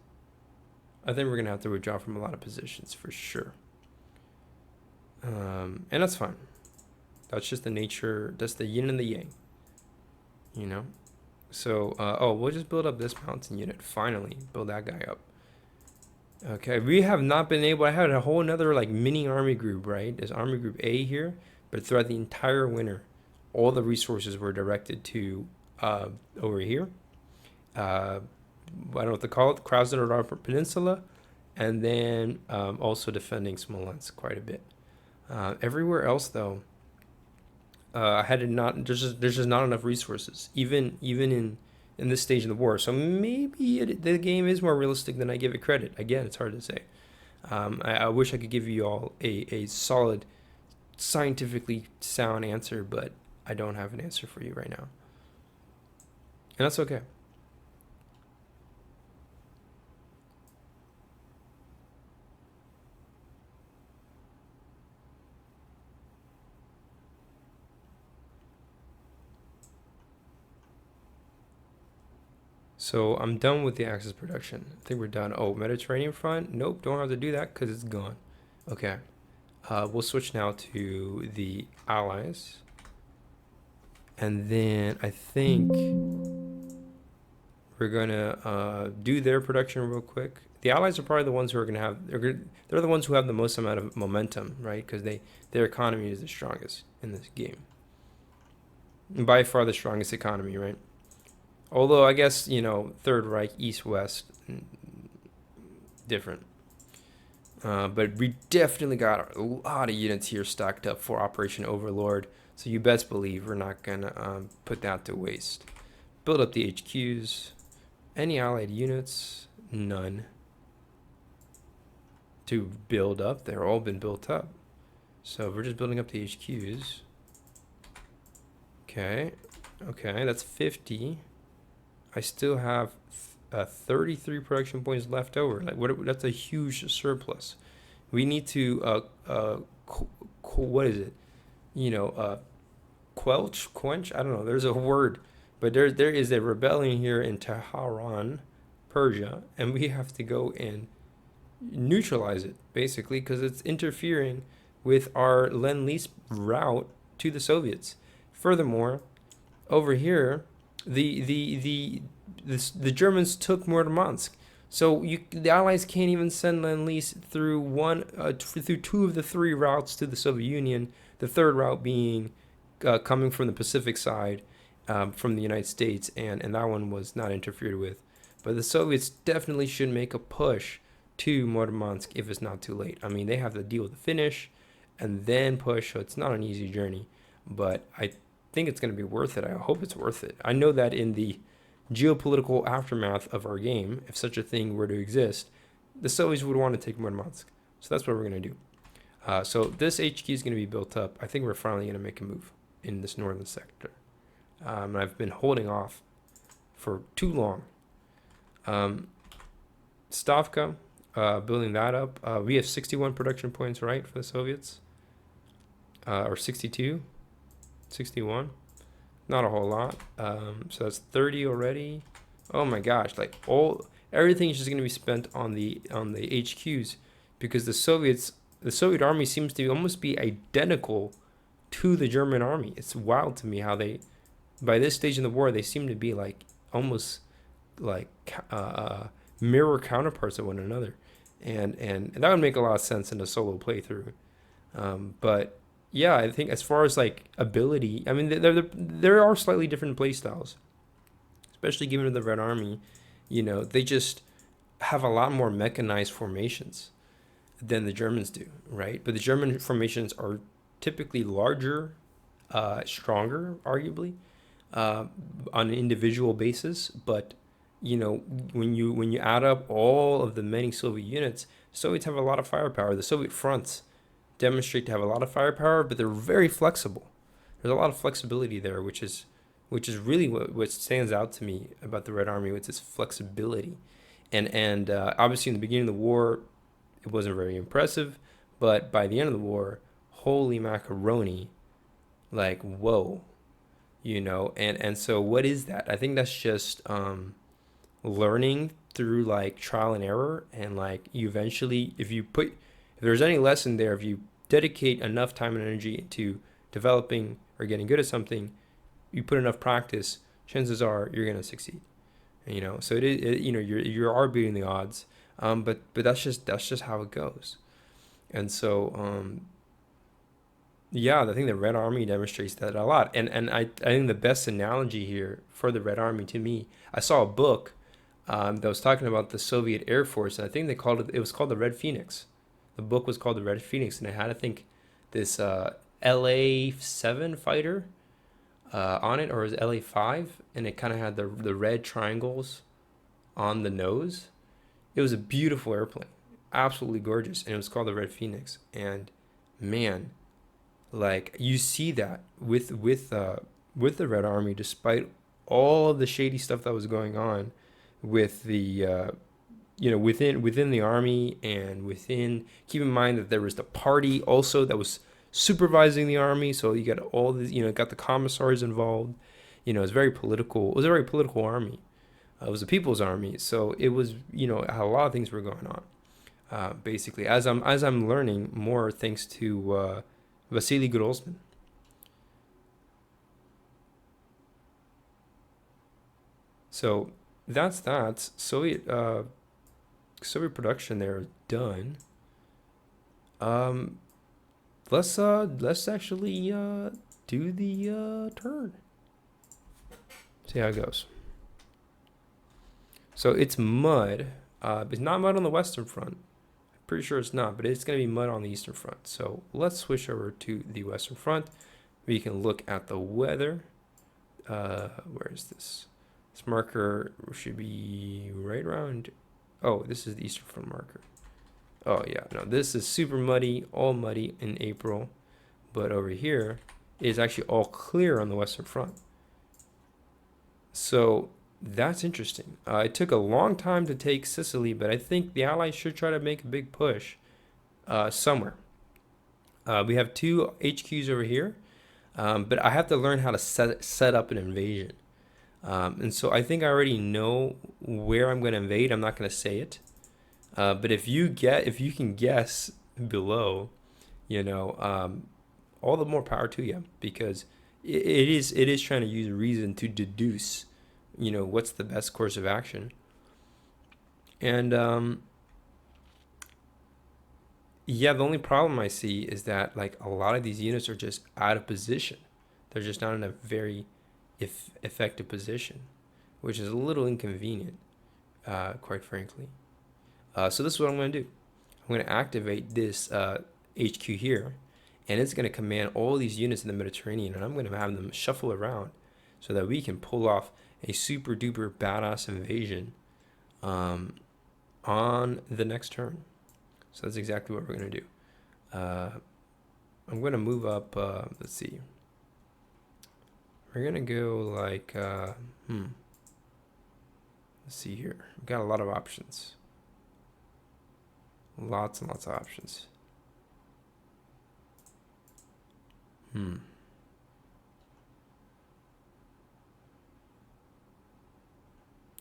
I think we're going to have to withdraw from a lot of positions for sure. And that's fine. That's just the nature. That's the yin and the yang. You know? So, we'll just build up this mountain unit. Finally, build that guy up. Okay, we have not been able. I had a whole another like mini army group, right? There's army group A here, but throughout the entire winter, all the resources were directed to over here. I don't know what to call it, Krasnodar Peninsula, and then also defending Smolensk quite a bit. Everywhere else, though, I had to not. There's just not enough resources, even in this stage of the war. So maybe the game is more realistic than I give it credit. Again, it's hard to say. I wish I could give you all a solid, scientifically sound answer, but I don't have an answer for you right now, and that's okay. So I'm done with the Axis production. I think we're done. Oh, Mediterranean front? Nope, don't have to do that because it's gone. Okay. We'll switch now to the Allies. And then I think we're going to do their production real quick. The Allies are probably the ones who are going to have... They're the ones who have the most amount of momentum, right? Because their economy is the strongest in this game. And by far the strongest economy, right? Although I guess, Third Reich, East-West, different. But we definitely got a lot of units here stacked up for Operation Overlord. So you best believe we're not going to put that to waste. Build up the HQs. Any allied units? None. To build up, they're all been built up. So we're just building up the HQs. Okay, that's 50. I still have 33 production points left over. Like that's a huge surplus. We need to what is it? Quench. I don't know. There's a word, but there is a rebellion here in Tehran, Persia, and we have to go and neutralize it basically because it's interfering with our Lend-Lease route to the Soviets. Furthermore, over here, the Germans took Murmansk, so the Allies can't even send Lend-Lease through through 2 of the 3 routes to the Soviet Union. The third route being coming from the Pacific side, from the United States, and that one was not interfered with. But the Soviets definitely should make a push to Murmansk if it's not too late. I mean, they have to deal with the finish and then push, so it's not an easy journey. But I think it's going to be worth it. I hope it's worth it. I know that in the geopolitical aftermath of our game, if such a thing were to exist, the Soviets would want to take Murmansk. So that's what we're going to do. So this HQ is going to be built up. I think we're finally going to make a move in this northern sector. And I've been holding off for too long. Stavka, building that up. We have 61 production points, right, for the Soviets? Or 62? 61? Not a whole lot. So that's 30 already. Oh my gosh, everything is just going to be spent on the HQs because the Soviet army seems to almost be identical to the German army. It's wild to me how by this stage in the war, they seem to be almost mirror counterparts of one another. And that would make a lot of sense in a solo playthrough. But yeah, I think as far as ability, I mean, there are slightly different play styles, especially given the Red Army. They just have a lot more mechanized formations than the Germans do, right? But the German formations are typically larger, stronger, arguably, uh, on an individual basis. But when you add up all of the many Soviet units, Soviets have a lot of firepower. The Soviet fronts demonstrate to have a lot of firepower, but they're very flexible. There's a lot of flexibility there, which is really what stands out to me about the Red Army, with its flexibility. And obviously in the beginning of the war, it wasn't very impressive, but by the end of the war, holy macaroni, like whoa, and so what is that? I think that's just learning through like trial and error, and like you eventually, if there's any lesson there, if you dedicate enough time and energy into developing or getting good at something, you put enough practice, chances are you're gonna succeed. So you are beating the odds, but that's just how it goes. And so yeah, I think the Red Army demonstrates that a lot. And I think the best analogy here for the Red Army, to me, I saw a book that was talking about the Soviet Air Force, and I think it was called the Red Phoenix. The book was called the Red Phoenix, and it had, I think, this LA-7 fighter on it, or it was LA-5, and it kind of had the red triangles on the nose. It was a beautiful airplane, absolutely gorgeous, and it was called the Red Phoenix. And man, like you see that with the Red Army, despite all of the shady stuff that was going on with the within the army, and within, keep in mind that there was the party also that was supervising the army, so you got all this, got the commissaries involved. It's very political. It was a very political army. It was a people's army, so it was, a lot of things were going on. Basically, as I'm learning more, thanks to Vasily Grozny. So that's that. Soviet production there done. Um, let's actually do the turn. See how it goes. So it's mud. It's not mud on the Western Front. I'm pretty sure it's not, but it's going to be mud on the Eastern Front. So let's switch over to the Western Front. We can look at the weather. Where is this? This marker should be right around. Oh, this is the Eastern Front marker. Oh yeah, no, this is super muddy, all muddy in April. But over here is actually all clear on the Western Front. So that's interesting. It took a long time to take Sicily, but I think the Allies should try to make a big push somewhere. We have two HQs over here, but I have to learn how to set up an invasion. And so I think I already know where I'm going to invade. I'm not going to say it. But if you can guess below, all the more power to you, because it is trying to use reason to deduce, what's the best course of action. And yeah, the only problem I see is that like a lot of these units are just out of position. They're just not in a very effective position, which is a little inconvenient, quite frankly. So this is what I'm going to do. I'm going to activate this HQ here, and it's going to command all these units in the Mediterranean, and I'm going to have them shuffle around so that we can pull off a super duper badass invasion on the next turn. So that's exactly what we're going to do. I'm going to move up, let's see. We're going to go like, let's see here. We've got a lot of options. Lots and lots of options.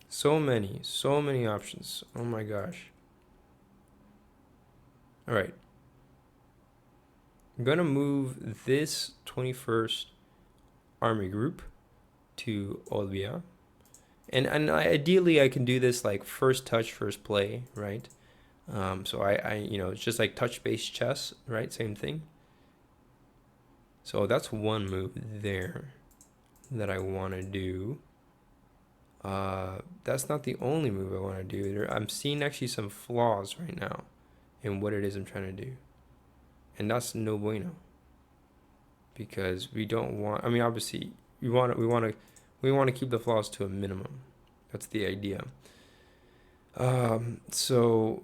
So many options. Oh my gosh. All right. I'm going to move this 21st Army group to Olbia. And ideally I can do this like first touch, first play, right? So I it's just like touch-based chess, right? Same thing. So that's one move there that I want to do. That's not the only move I want to do. I'm seeing actually some flaws right now in what it is I'm trying to do. And that's no bueno. because we don't want. I mean, obviously, we want to keep the flaws to a minimum. That's the idea. So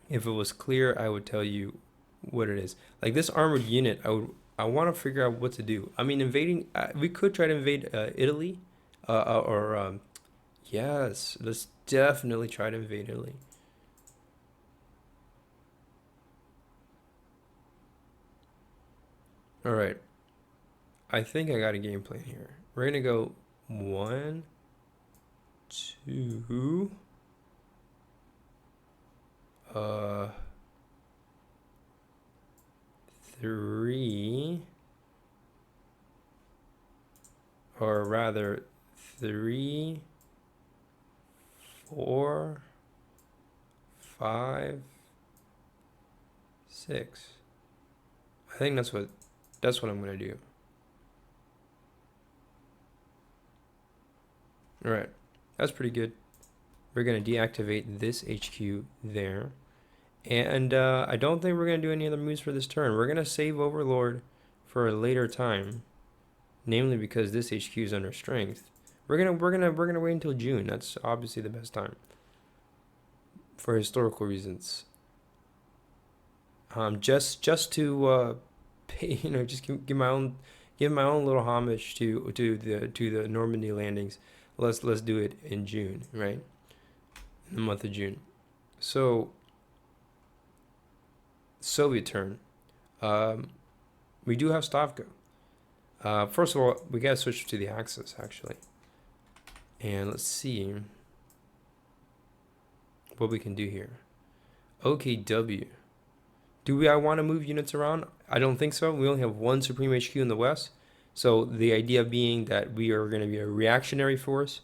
if it was clear, I would tell you what it is. Like this armored unit, I want to figure out what to do. I mean, invading. We could try to invade Italy, or yes, let's definitely try to invade Italy. All right, I think I got a game plan here. We're gonna go 1, 2, 3, or rather 3, 4, 5, 6. I think that's what I'm gonna do. All right, that's pretty good. We're gonna deactivate this HQ there, and I don't think we're gonna do any other moves for this turn. We're gonna save Overlord for a later time, namely because this HQ is under strength. We're gonna wait until June. That's obviously the best time for historical reasons. Just to pay, just give my own little homage to the Normandy landings. Let's do it in June, right? In the month of June. So Soviet turn. We do have Stavka. First of all, we gotta switch to the Axis actually, and let's see what we can do here. OKW. I want to move units around? I don't think so. We only have one Supreme HQ in the West. So the idea being that we are going to be a reactionary force.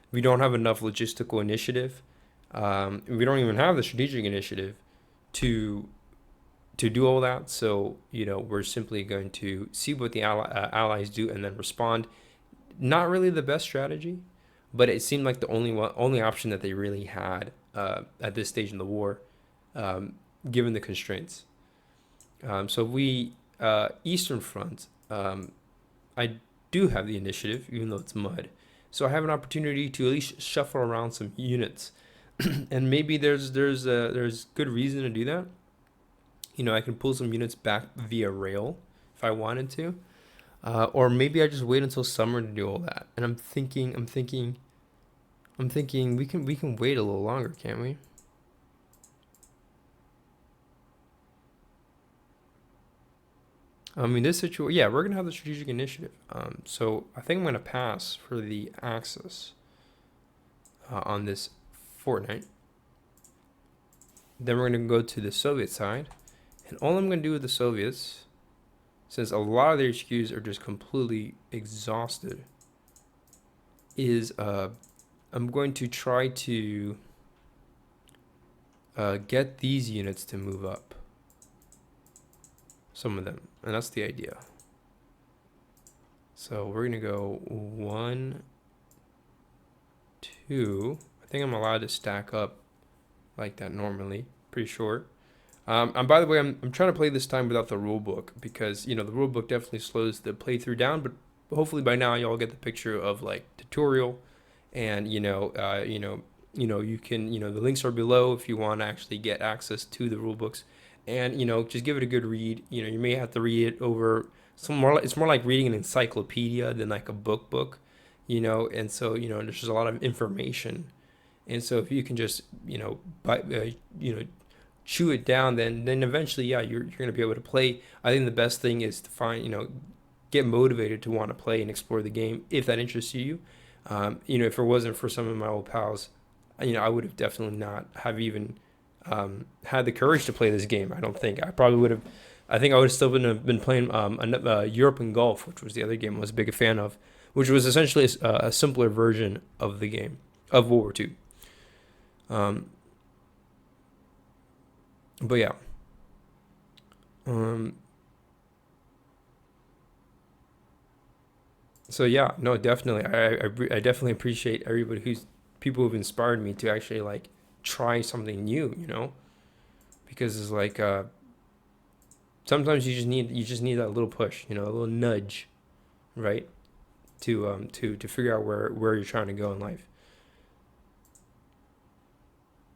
We don't have enough logistical initiative. We don't even have the strategic initiative to do all that. So, we're simply going to see what the allies do and then respond. Not really the best strategy, but it seemed like the only option that they really had at this stage in the war, given the constraints. So we Eastern Front, I do have the initiative, even though it's mud. So I have an opportunity to at least shuffle around some units, and maybe there's good reason to do that. I can pull some units back via rail if I wanted to, or maybe I just wait until summer to do all that. And I'm thinking we can wait a little longer, can't we? I mean, this situation, yeah, we're going to have the strategic initiative. So I think I'm going to pass for the Axis on this fortnight. Then we're going to go to the Soviet side. And all I'm going to do with the Soviets, since a lot of their HQs are just completely exhausted, is I'm going to try to get these units to move up. Some of them, and that's the idea. So we're gonna go 1, 2. I think I'm allowed to stack up like that normally, pretty short. And by the way, I'm trying to play this time without the rule book because the rule book definitely slows the playthrough down. But hopefully by now y'all get the picture of like tutorial, and you can the links are below if you want to actually get access to the rule books. And just give it a good read. You may have to read it over. It's more like reading an encyclopedia than like a book. And so there's just a lot of information. And so if you can just chew it down, then eventually you're gonna be able to play. I think the best thing is to find get motivated to want to play and explore the game if that interests you. If it wasn't for some of my old pals, I would have definitely not have even had the courage to play this game. I don't think I probably would have. I think I would have still been playing Europe and Golf, which was the other game I was a big fan of, which was essentially a simpler version of the game of World War II. But yeah. So yeah, no, definitely. I definitely appreciate people who've inspired me to actually like try something new, because it's like Sometimes you just need that little push, a little nudge, right? To figure out where you're trying to go in life.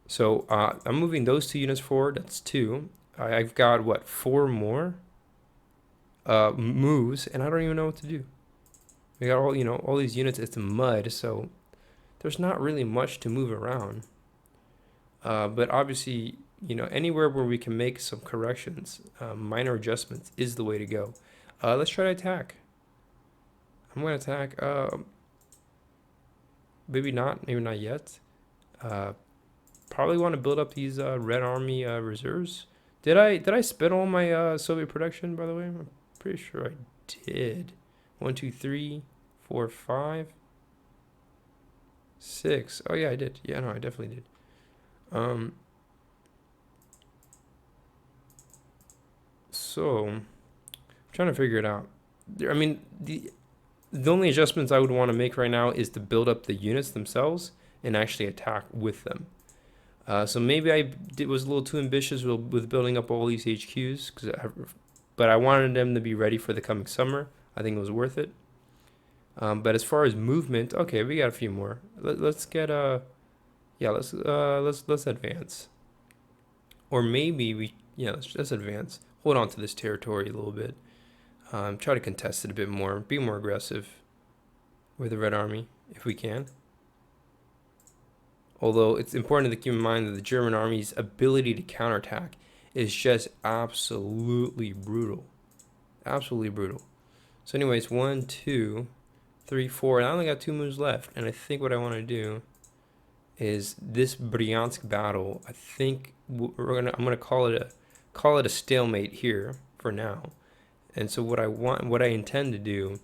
So I'm moving those 2 units forward. That's 2. I've got what, 4 more moves, and I don't even know what to do. We got all these units. It's mud, so there's not really much to move around. But obviously, anywhere where we can make some corrections, minor adjustments is the way to go. Let's try to attack. I'm going to attack. Maybe not yet. Probably want to build up these Red Army reserves. Did I spend all my Soviet production, by the way? I'm pretty sure I did. 1, 2, 3, 4, 5, 6. Oh yeah, I did. Yeah, no, I definitely did. So I'm trying to figure it out. I mean, the only adjustments I would want to make right now is to build up the units themselves and actually attack with them. So maybe I was a little too ambitious with building up all these HQs, but I wanted them to be ready for the coming summer. I think it was worth it. But as far as movement, okay, we got a few more. Let's get let's advance. Or maybe let's advance. Hold on to this territory a little bit. Try to contest it a bit more. Be more aggressive with the Red Army if we can. Although it's important to keep in mind that the German army's ability to counterattack is just absolutely brutal. Absolutely brutal. So anyways, 1, 2, 3, 4. And I only got 2 moves left. And I think what I want to do is this Bryansk battle. I think I'm gonna call it a stalemate here for now. And so what I intend to do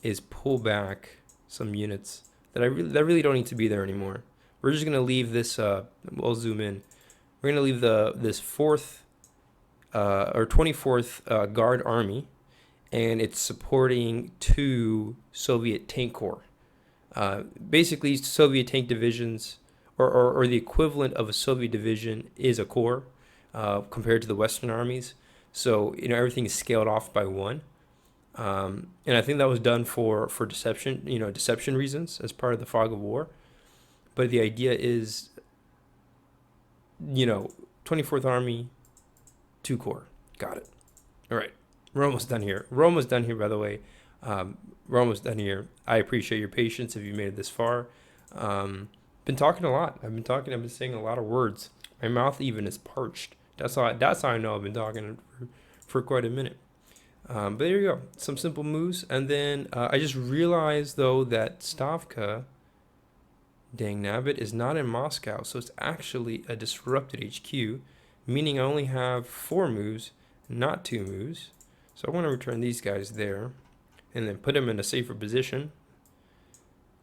is pull back some units that really don't need to be there anymore. We're just gonna leave this. We'll zoom in. We're gonna leave this 4th or 24th Guard Army, and it's supporting 2 Soviet tank corps. Basically, Soviet tank divisions, or the equivalent of a Soviet division, is a corps compared to the Western armies. So everything is scaled off by 1, and I think that was done for deception, deception reasons as part of the fog of war. But the idea is, 24th Army, 2 corps. Got it. All right. We're almost done here. By the way. We're almost done here. I appreciate your patience if you made it this far. Been talking a lot. I've been saying a lot of words. My mouth even is parched. That's how I know I've been talking for quite a minute. But there you go. Some simple moves. And then I just realized, though, that Stavka, dang nabbit, is not in Moscow. So it's actually a disrupted HQ, meaning I only have 4 moves, not 2 moves. So I want to return these guys there and then put them in a safer position.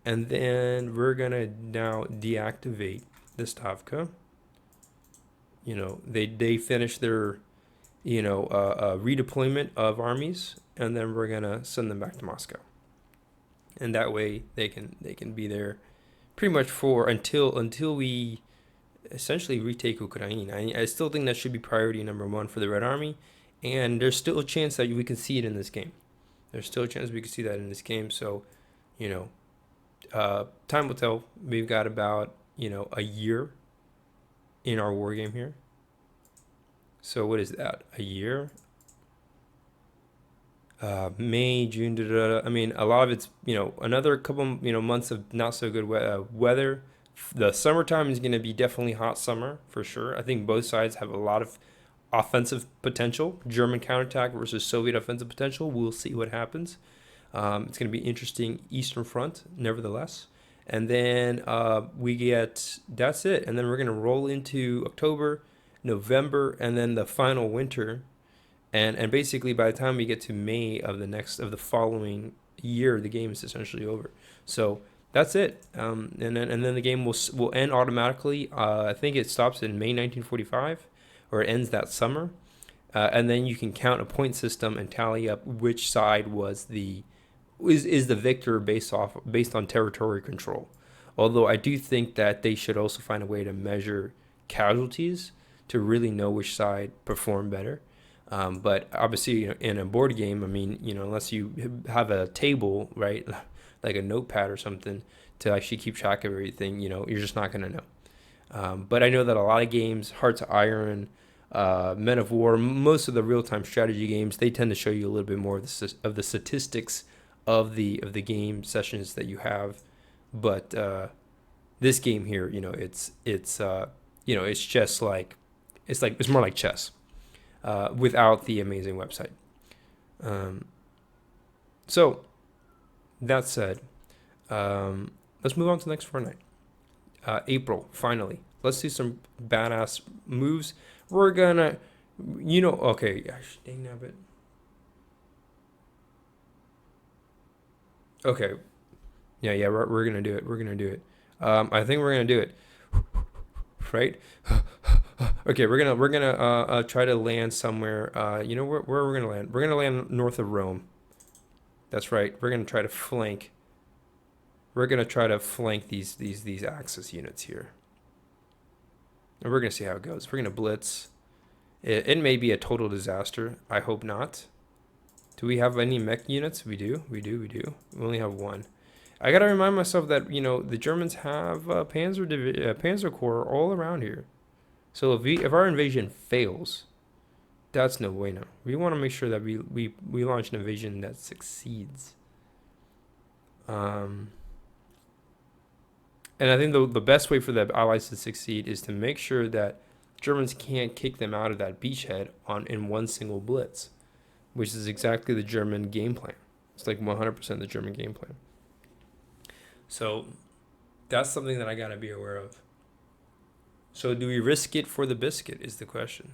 And then we're going to now deactivate the Stavka. They finish their, redeployment of armies, and then we're going to send them back to Moscow. And that way they can be there pretty much until we essentially retake Ukraine. I still think that should be priority number 1 for the Red Army, and there's still a chance that we can see it in this game. So, time will tell. We've got about, a year in our war game here. So what is that? A year? May, June, I mean, a lot of it's, another couple, months of not so good weather. The summertime is going to be definitely hot summer for sure. I think both sides have a lot of offensive potential. German counterattack versus Soviet offensive potential. We'll see what happens. It's going to be interesting Eastern Front, nevertheless. And then that's it. And then we're going to roll into October, November, and then the final winter. And basically by the time we get to May of the following year, the game is essentially over. So that's it. And then the game will end automatically. I think it stops in May 1945, or it ends that summer. And then you can count a point system and tally up which side is the victor based on territory control. Although I do think that they should also find a way to measure casualties to really know which side performed better. But obviously, in a board game, I mean, unless you have a table, right, like a notepad or something to actually keep track of everything, you're just not gonna know. But I know that a lot of games, Hearts of Iron, Men of War, most of the real-time strategy games, they tend to show you a little bit more of the statistics of the game sessions that you have. But this game here, it's just it's more like chess without the amazing website. Um, so that said, let's move on to the next Fortnite. April, finally. Let's see some badass moves. We're gonna, okay, gosh, dang nabbit. Okay, yeah, we're gonna do it. We're gonna do it. I think we're gonna do it, right? Okay, we're gonna try to land somewhere. Where we're gonna land? We're gonna land north of Rome. That's right. We're gonna try to flank. We're gonna try to flank these Axis units here, and we're gonna see how it goes. We're gonna blitz. It may be a total disaster. I hope not. Do we have any mech units? We do. We only have one. I gotta remind myself that the Germans have Panzer Corps all around here. So if our invasion fails, that's no bueno. We want to make sure that we launch an invasion that succeeds. And I think the best way for the Allies to succeed is to make sure that Germans can't kick them out of that beachhead in one single blitz, which is exactly the German game plan. It's like 100% the German game plan. So that's something that I gotta be aware of. So do we risk it for the biscuit is the question.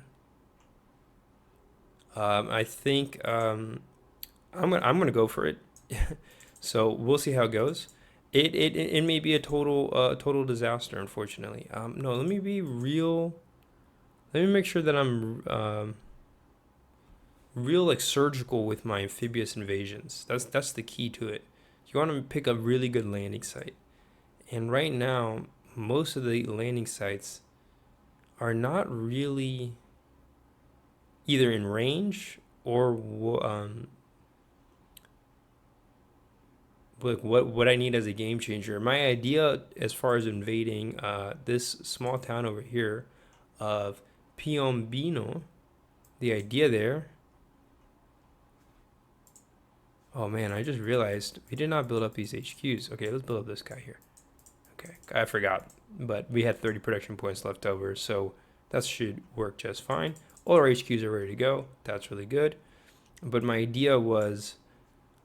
I think I'm gonna go for it. So we'll see how it goes. It may be a total disaster, unfortunately. No, let me be real. Let me make sure that I'm real like surgical with my amphibious invasions. That's the key to it. You want to pick a really good landing site. And right now, most of the landing sites are not really either in range or like what I need as a game changer. My idea as far as invading this small town over here of Piombino, the idea there. Oh man, I just realized we did not build up these HQs. Okay, let's build up this guy here. Okay, I forgot, but we had 30 production points left over, so that should work just fine. All our HQs are ready to go. That's really good. But my idea was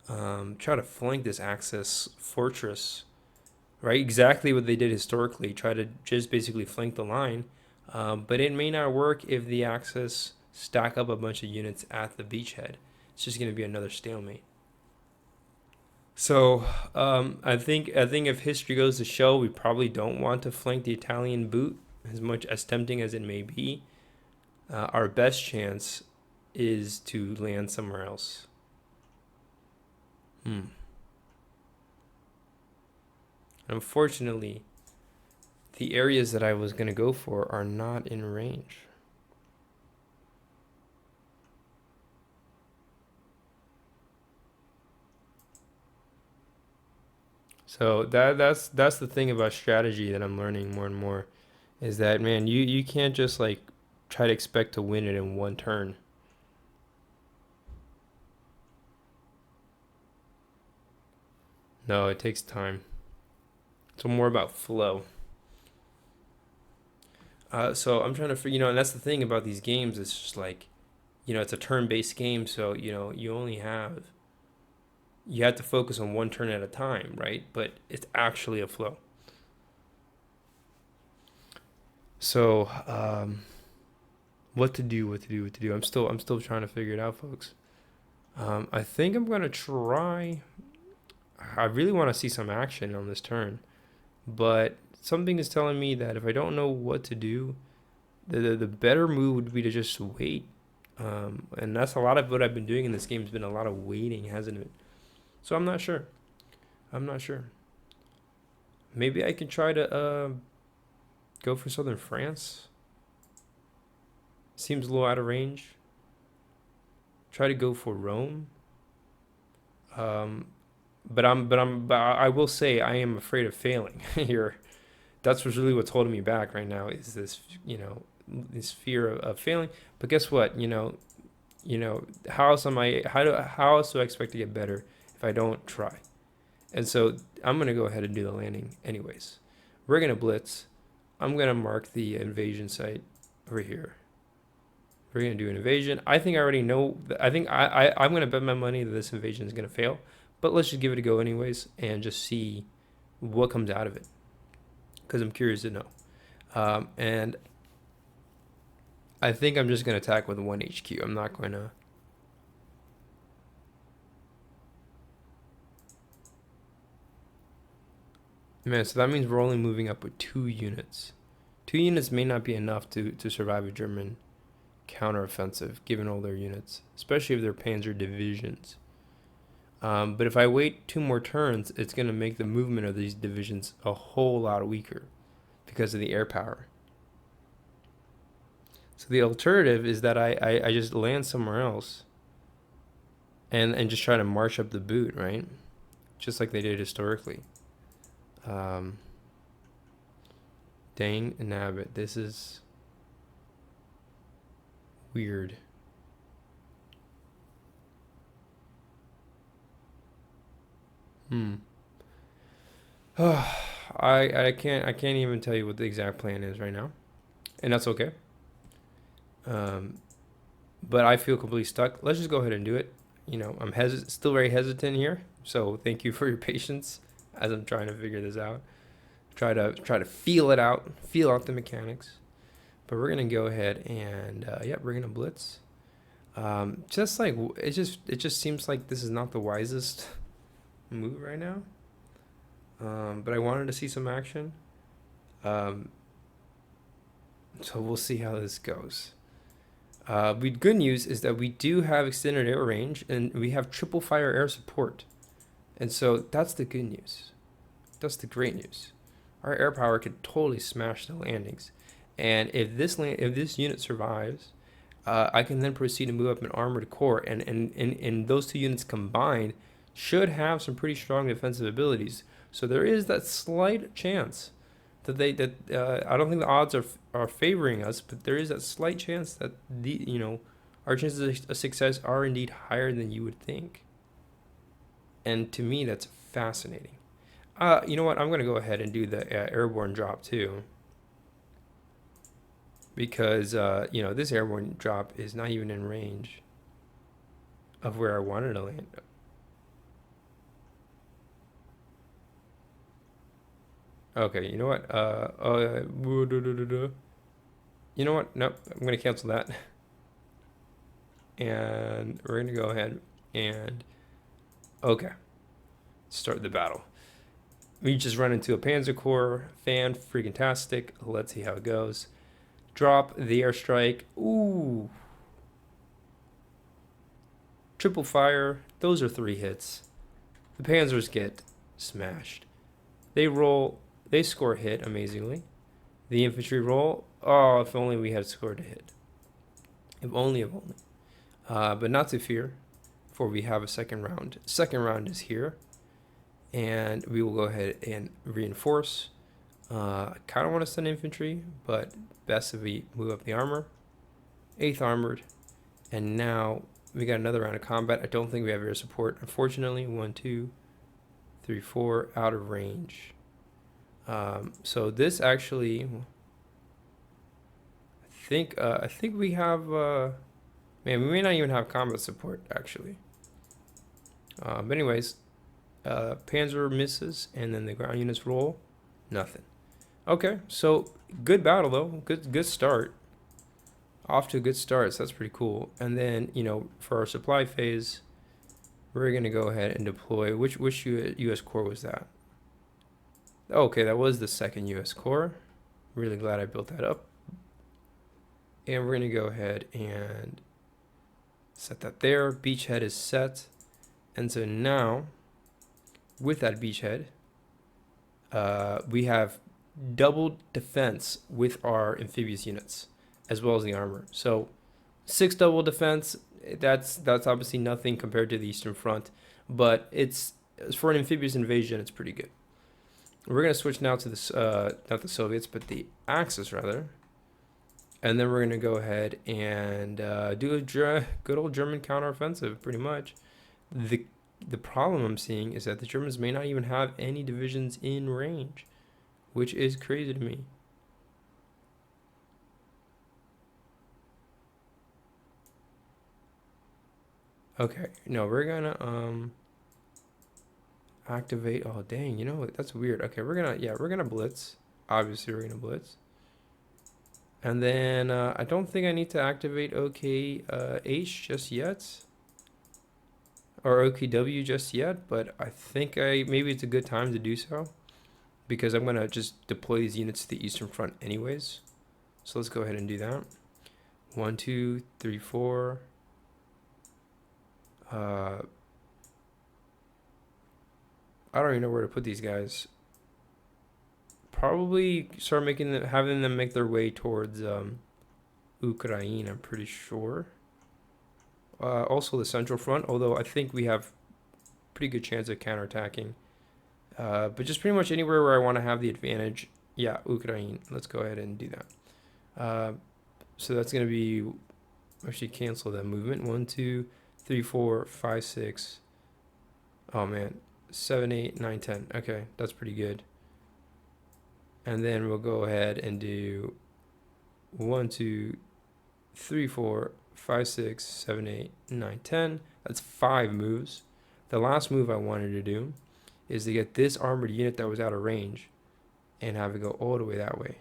try to flank this Axis fortress, right? Exactly what they did historically. Try to just basically flank the line. But it may not work if the Axis stack up a bunch of units at the beachhead. It's just going to be another stalemate. So I think if history goes to show, we probably don't want to flank the Italian boot as much as tempting as it may be. Our best chance is to land somewhere else. Unfortunately, the areas that I was going to go for are not in range. So that's the thing about strategy that I'm learning more and more, is that man, you can't just like try to expect to win it in one turn. No, it takes time. It's more about flow. So I'm trying to figure, and that's the thing about these games. It's just like, it's a turn-based game, so you have to focus on one turn at a time, right? But it's actually a flow. So, what to do? I'm still trying to figure it out, folks. I think I'm gonna try. I really want to see some action on this turn, but something is telling me that if I don't know what to do, the better move would be to just wait. And that's a lot of what I've been doing in this game. Has been a lot of waiting, hasn't it? So I'm not sure. Maybe I can try to go for southern France. Seems a little out of range. try to go for Rome. But I will say I am afraid of failing here. That's really what's holding me back right now is this, this fear of failing. But guess what? How else how else do I expect to get better if I don't try? And so I'm gonna go ahead and do the landing anyways. We're gonna blitz. I'm gonna mark the invasion site over here. We're gonna do an invasion. I think I already know. I'm gonna bet my money that this invasion is gonna fail, but let's just give it a go anyways and just see what comes out of it, because I'm curious to know. And I think I'm just gonna attack with 1 HQ. I'm not gonna. Man, so that means we're only moving up with 2 units. 2 units may not be enough to survive a German counteroffensive, given all their units, especially if they're panzer divisions. But if I wait 2 more turns, it's going to make the movement of these divisions a whole lot weaker because of the air power. So the alternative is that I just land somewhere else and just try to march up the boot, right? Just like they did historically. Dang nabbit, this is weird. I can't even tell you what the exact plan is right now, and that's okay. But I feel completely stuck. Let's just go ahead and do it. I'm still very hesitant here, so thank you for your patience as I'm trying to figure this out. Try to feel it out, feel out the mechanics. But we're gonna go ahead and we're gonna blitz. Just like it just seems like this is not the wisest move right now. But I wanted to see some action. So we'll see how this goes. Good news is that we do have extended air range and we have triple fire air support. And so that's the good news. That's the great news. Our air power could totally smash the landings. And if this unit survives, I can then proceed to move up an armored core. And those 2 units combined should have some pretty strong defensive abilities. So there is that slight chance that I don't think the odds are favoring us, but there is that slight chance that our chances of success are indeed higher than you would think. And to me, that's fascinating. You know what? I'm going to go ahead and do the airborne drop too. Because, this airborne drop is not even in range of where I wanted to land. Okay, you know what? You know what? Nope, I'm going to cancel that. And we're going to go ahead and... Okay. Start the battle. We just run into a Panzer Corps. Fan freaking tastic. Let's see how it goes. Drop the airstrike. Ooh. Triple fire. Those are 3 hits. The Panzers get smashed. They roll. They score a hit amazingly. The infantry roll. Oh, if only we had scored a hit. If only. But not to fear, for we have a second round. Second round is here. And we will go ahead and reinforce. I kind of want to send infantry, but best if we move up the armor. 8th armored. And now we got another round of combat. I don't think we have air support, unfortunately. 1, 2, 3, 4, out of range. So this actually, I think we have, man, we may not even have combat support actually. But anyways, Panzer misses, and then the ground units roll, nothing. Okay, so good battle though, good start. Off to a good start, so that's pretty cool. And then, for our supply phase, we're gonna go ahead and deploy, which US Corps was that? Okay, that was the 2nd US Corps. Really glad I built that up. And we're gonna go ahead and set that there. Beachhead is set. And so now, with that beachhead, we have double defense with our amphibious units, as well as the armor. So 6 double defense, That's obviously nothing compared to the Eastern Front, but it's for an amphibious invasion, it's pretty good. We're gonna switch now to this, not the Soviets, but the Axis rather, and then we're gonna go ahead and do a good old German counteroffensive, pretty much. The problem I'm seeing is that the Germans may not even have any divisions in range, which is crazy to me. Okay, no, we're gonna activate. Oh dang, you know what? That's weird. Okay, we're gonna blitz. Obviously, we're gonna blitz. And then I don't think I need to activate OKH just yet, or OKW just yet. But I think maybe it's a good time to do so, because I'm gonna just deploy these units to the Eastern Front anyways. So let's go ahead and do that. 1, 2, 3, 4. I don't even know where to put these guys. Probably start having them make their way towards Ukraine, I'm pretty sure. Also the Central Front, although I think we have pretty good chance of counterattacking. But just pretty much anywhere where I want to have the advantage. Yeah, Ukraine. Let's go ahead and do that. So that's going to be, actually cancel that movement. 1, 2, 3, 4, 5, 6. Oh man, 7, 8, 9, 10. Okay, that's pretty good. And then we'll go ahead and do 1, 2, 3, 4, 5, 6, 7, 8, 9, 10. That's 5 moves. The last move I wanted to do is to get this armored unit that was out of range and have it go all the way that way.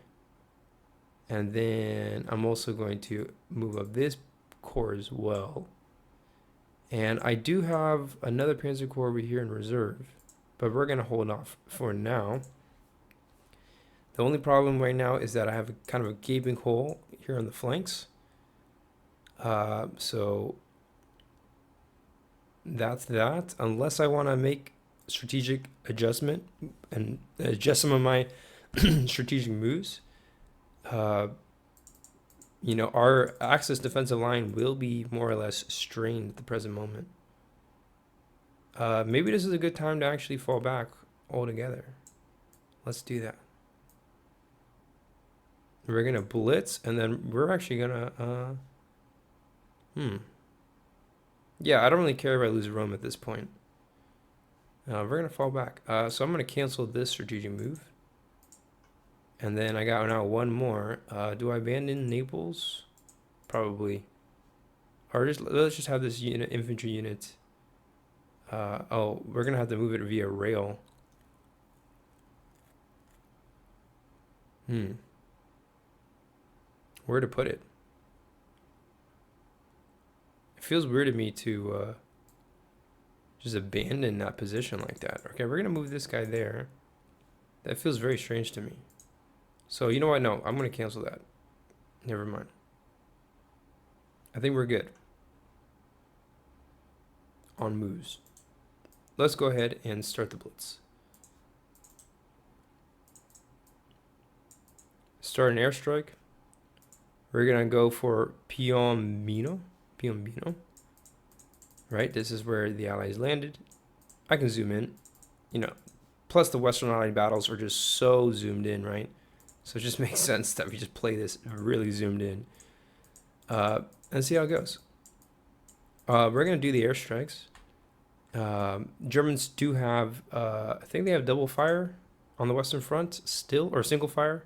And then I'm also going to move up this corps as well. And I do have another Panzer Corps over here in reserve, but we're going to hold off for now. The only problem right now is that I have kind of a gaping hole here on the flanks. So that's that. Unless I want to make strategic adjustment and adjust some of my strategic moves. You know, our Axis defensive line will be more or less strained at the present moment. Maybe this is a good time to actually fall back altogether. Let's do that. We're going to blitz, and then we're actually going to... Yeah, I don't really care if I lose Rome at this point. We're going to fall back. So I'm going to cancel this strategic move. And then I got now one more. Do I abandon Naples? Probably. Or let's just have this unit, infantry unit. Oh, we're going to have to move it via rail. Where to put it? It feels weird to me to just abandon that position like that. Okay, we're going to move this guy there. That feels very strange to me. So, you know what? No, I'm going to cancel that. Never mind. I think we're good on moves. Let's go ahead and start the blitz. Start an airstrike. We're going to go for Piombino. Right? This is where the Allies landed. I can zoom in. You know, plus the Western Allied battles are just so zoomed in, right? So it just makes sense that we just play this really zoomed in. And see how it goes. We're going to do the airstrikes. Germans do have, I think they have double fire on the Western Front still, or single fire.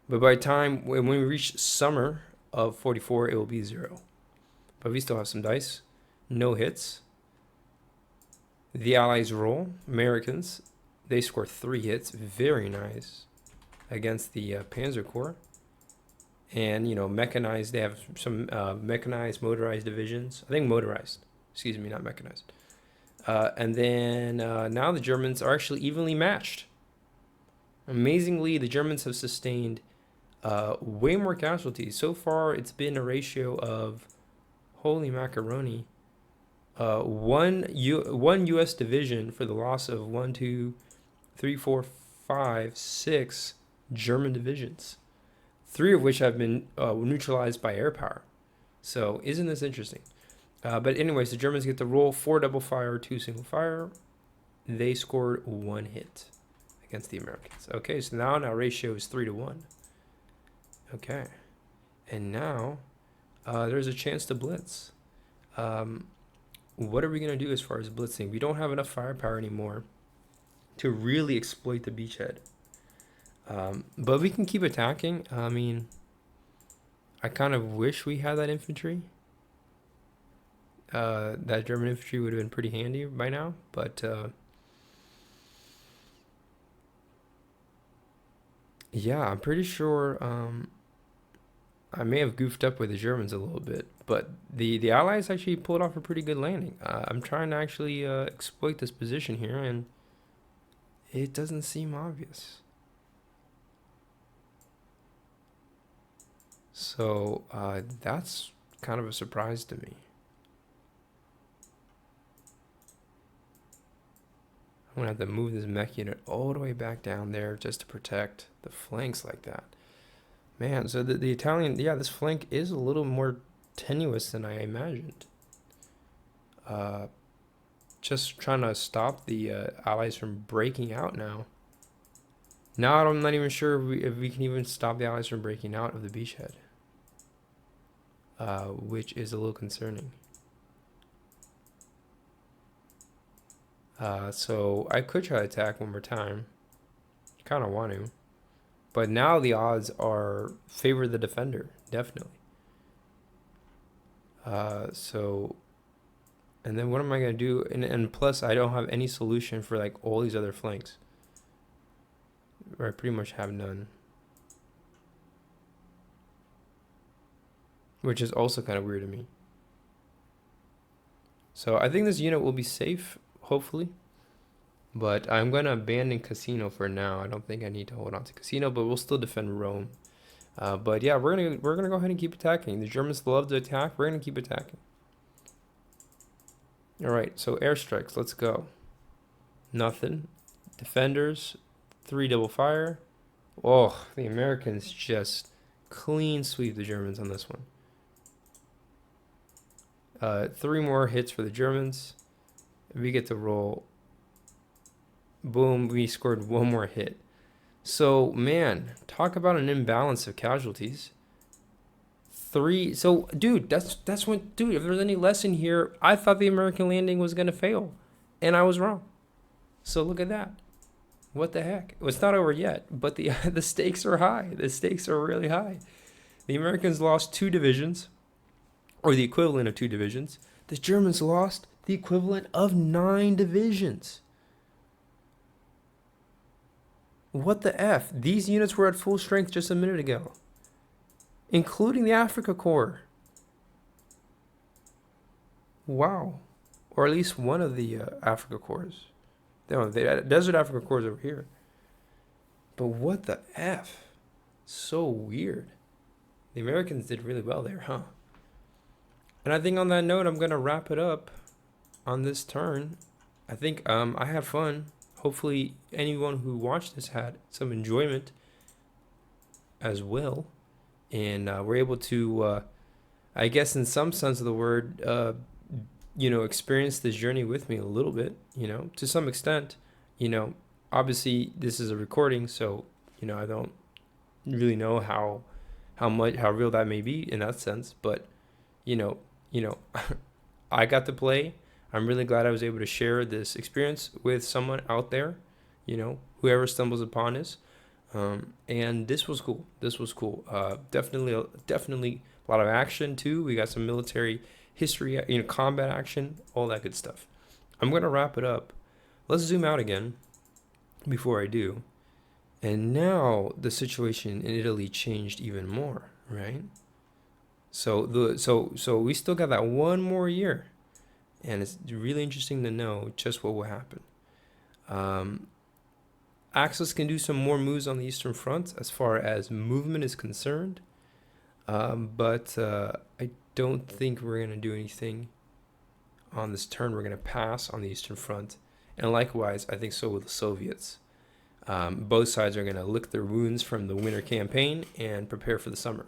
But by the time, when we reach summer of 44, it will be 0. But we still have some dice. No hits. The Allies roll. Americans, they score 3 hits. Very nice. Against the Panzer Corps. And, you know, mechanized, they have some mechanized, motorized divisions. I think motorized. Excuse me, not mechanized. And then now the Germans are actually evenly matched. Amazingly, the Germans have sustained way more casualties. So far, it's been a ratio of, holy macaroni, one U.S. division for the loss of 1, 2, 3, 4, 5, 6 German divisions. 3 of which have been neutralized by air power. So isn't this interesting? But anyways, the Germans get the roll, 4 double fire, 2 single fire. They scored 1 hit against the Americans. Okay, so now ratio is 3-1. Okay, and now there's a chance to blitz. What are we gonna do as far as blitzing? We don't have enough firepower anymore to really exploit the beachhead. But we can keep attacking. I mean, I kind of wish we had that infantry. That German infantry would have been pretty handy by now, but yeah, I'm pretty sure I may have goofed up with the Germans a little bit, but the Allies actually pulled off a pretty good landing. I'm trying to actually exploit this position here, and it doesn't seem obvious. So that's kind of a surprise to me. I'm gonna have to move this mech unit all the way back down there just to protect the flanks like that. Man, so the Italian, yeah, this flank is a little more tenuous than I imagined. Just trying to stop the Allies from breaking out now. Now I'm not even sure if we can even stop the Allies from breaking out of the beachhead. Which is a little concerning. So I could try to attack one more time. Kind of want to. But now the odds are favor the defender, definitely. So, and then what am I going to do? And plus, I don't have any solution for like all these other flanks. Or I pretty much have none. Which is also kind of weird to me. So I think this unit will be safe, hopefully. But I'm going to abandon Casino for now. I don't think I need to hold on to Casino, but we'll still defend Rome. But yeah, we're gonna go ahead and keep attacking. The Germans love to attack. We're gonna keep attacking. All right, so airstrikes. Let's go. Nothing. Defenders, 3 double fire. Oh, the Americans just clean sweep the Germans on this one. 3 more hits for the Germans. We get to roll. Boom, we scored 1 more hit. So, man, talk about an imbalance of casualties. 3. So, dude, that's what, dude, if there's any lesson here, I thought the American landing was going to fail, and I was wrong. So, look at that. What the heck? Well, it's not over yet, but the the stakes are high. The stakes are really high. The Americans lost 2 divisions, or the equivalent of 2 divisions. The Germans lost the equivalent of 9 divisions. What the F? These units were at full strength just a minute ago, including the Africa Corps. Wow. Or at least one of the Africa Corps. The Desert Africa Corps over here. But what the F? So weird. The Americans did really well there, huh? And I think on that note, I'm going to wrap it up on this turn. I think I had fun. Hopefully anyone who watched this had some enjoyment as well. And we're able to, I guess in some sense of the word, experience this journey with me a little bit, to some extent. Obviously this is a recording, so, I don't really know how real that may be in that sense. But, I got to play. I'm really glad I was able to share this experience with someone out there, whoever stumbles upon this. And this was cool. Definitely a lot of action too. We got some military history, combat action, all that good stuff. I'm going to wrap it up. Let's zoom out again before I do. And now the situation in Italy changed even more, right? So we still got that 1 more year. And it's really interesting to know just what will happen. Axis can do some more moves on the Eastern Front as far as movement is concerned. But I don't think we're going to do anything on this turn. We're going to pass on the Eastern Front. And likewise, I think so will the Soviets. Both sides are going to lick their wounds from the winter campaign and prepare for the summer.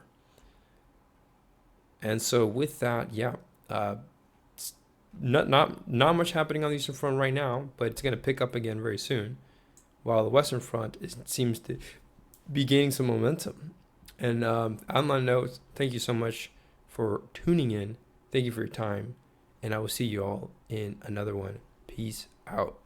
And so with that, not much happening on the Eastern Front right now, but it's going to pick up again very soon. While the Western Front seems to be gaining some momentum. And on that note, thank you so much for tuning in. Thank you for your time. And I will see you all in another one. Peace out.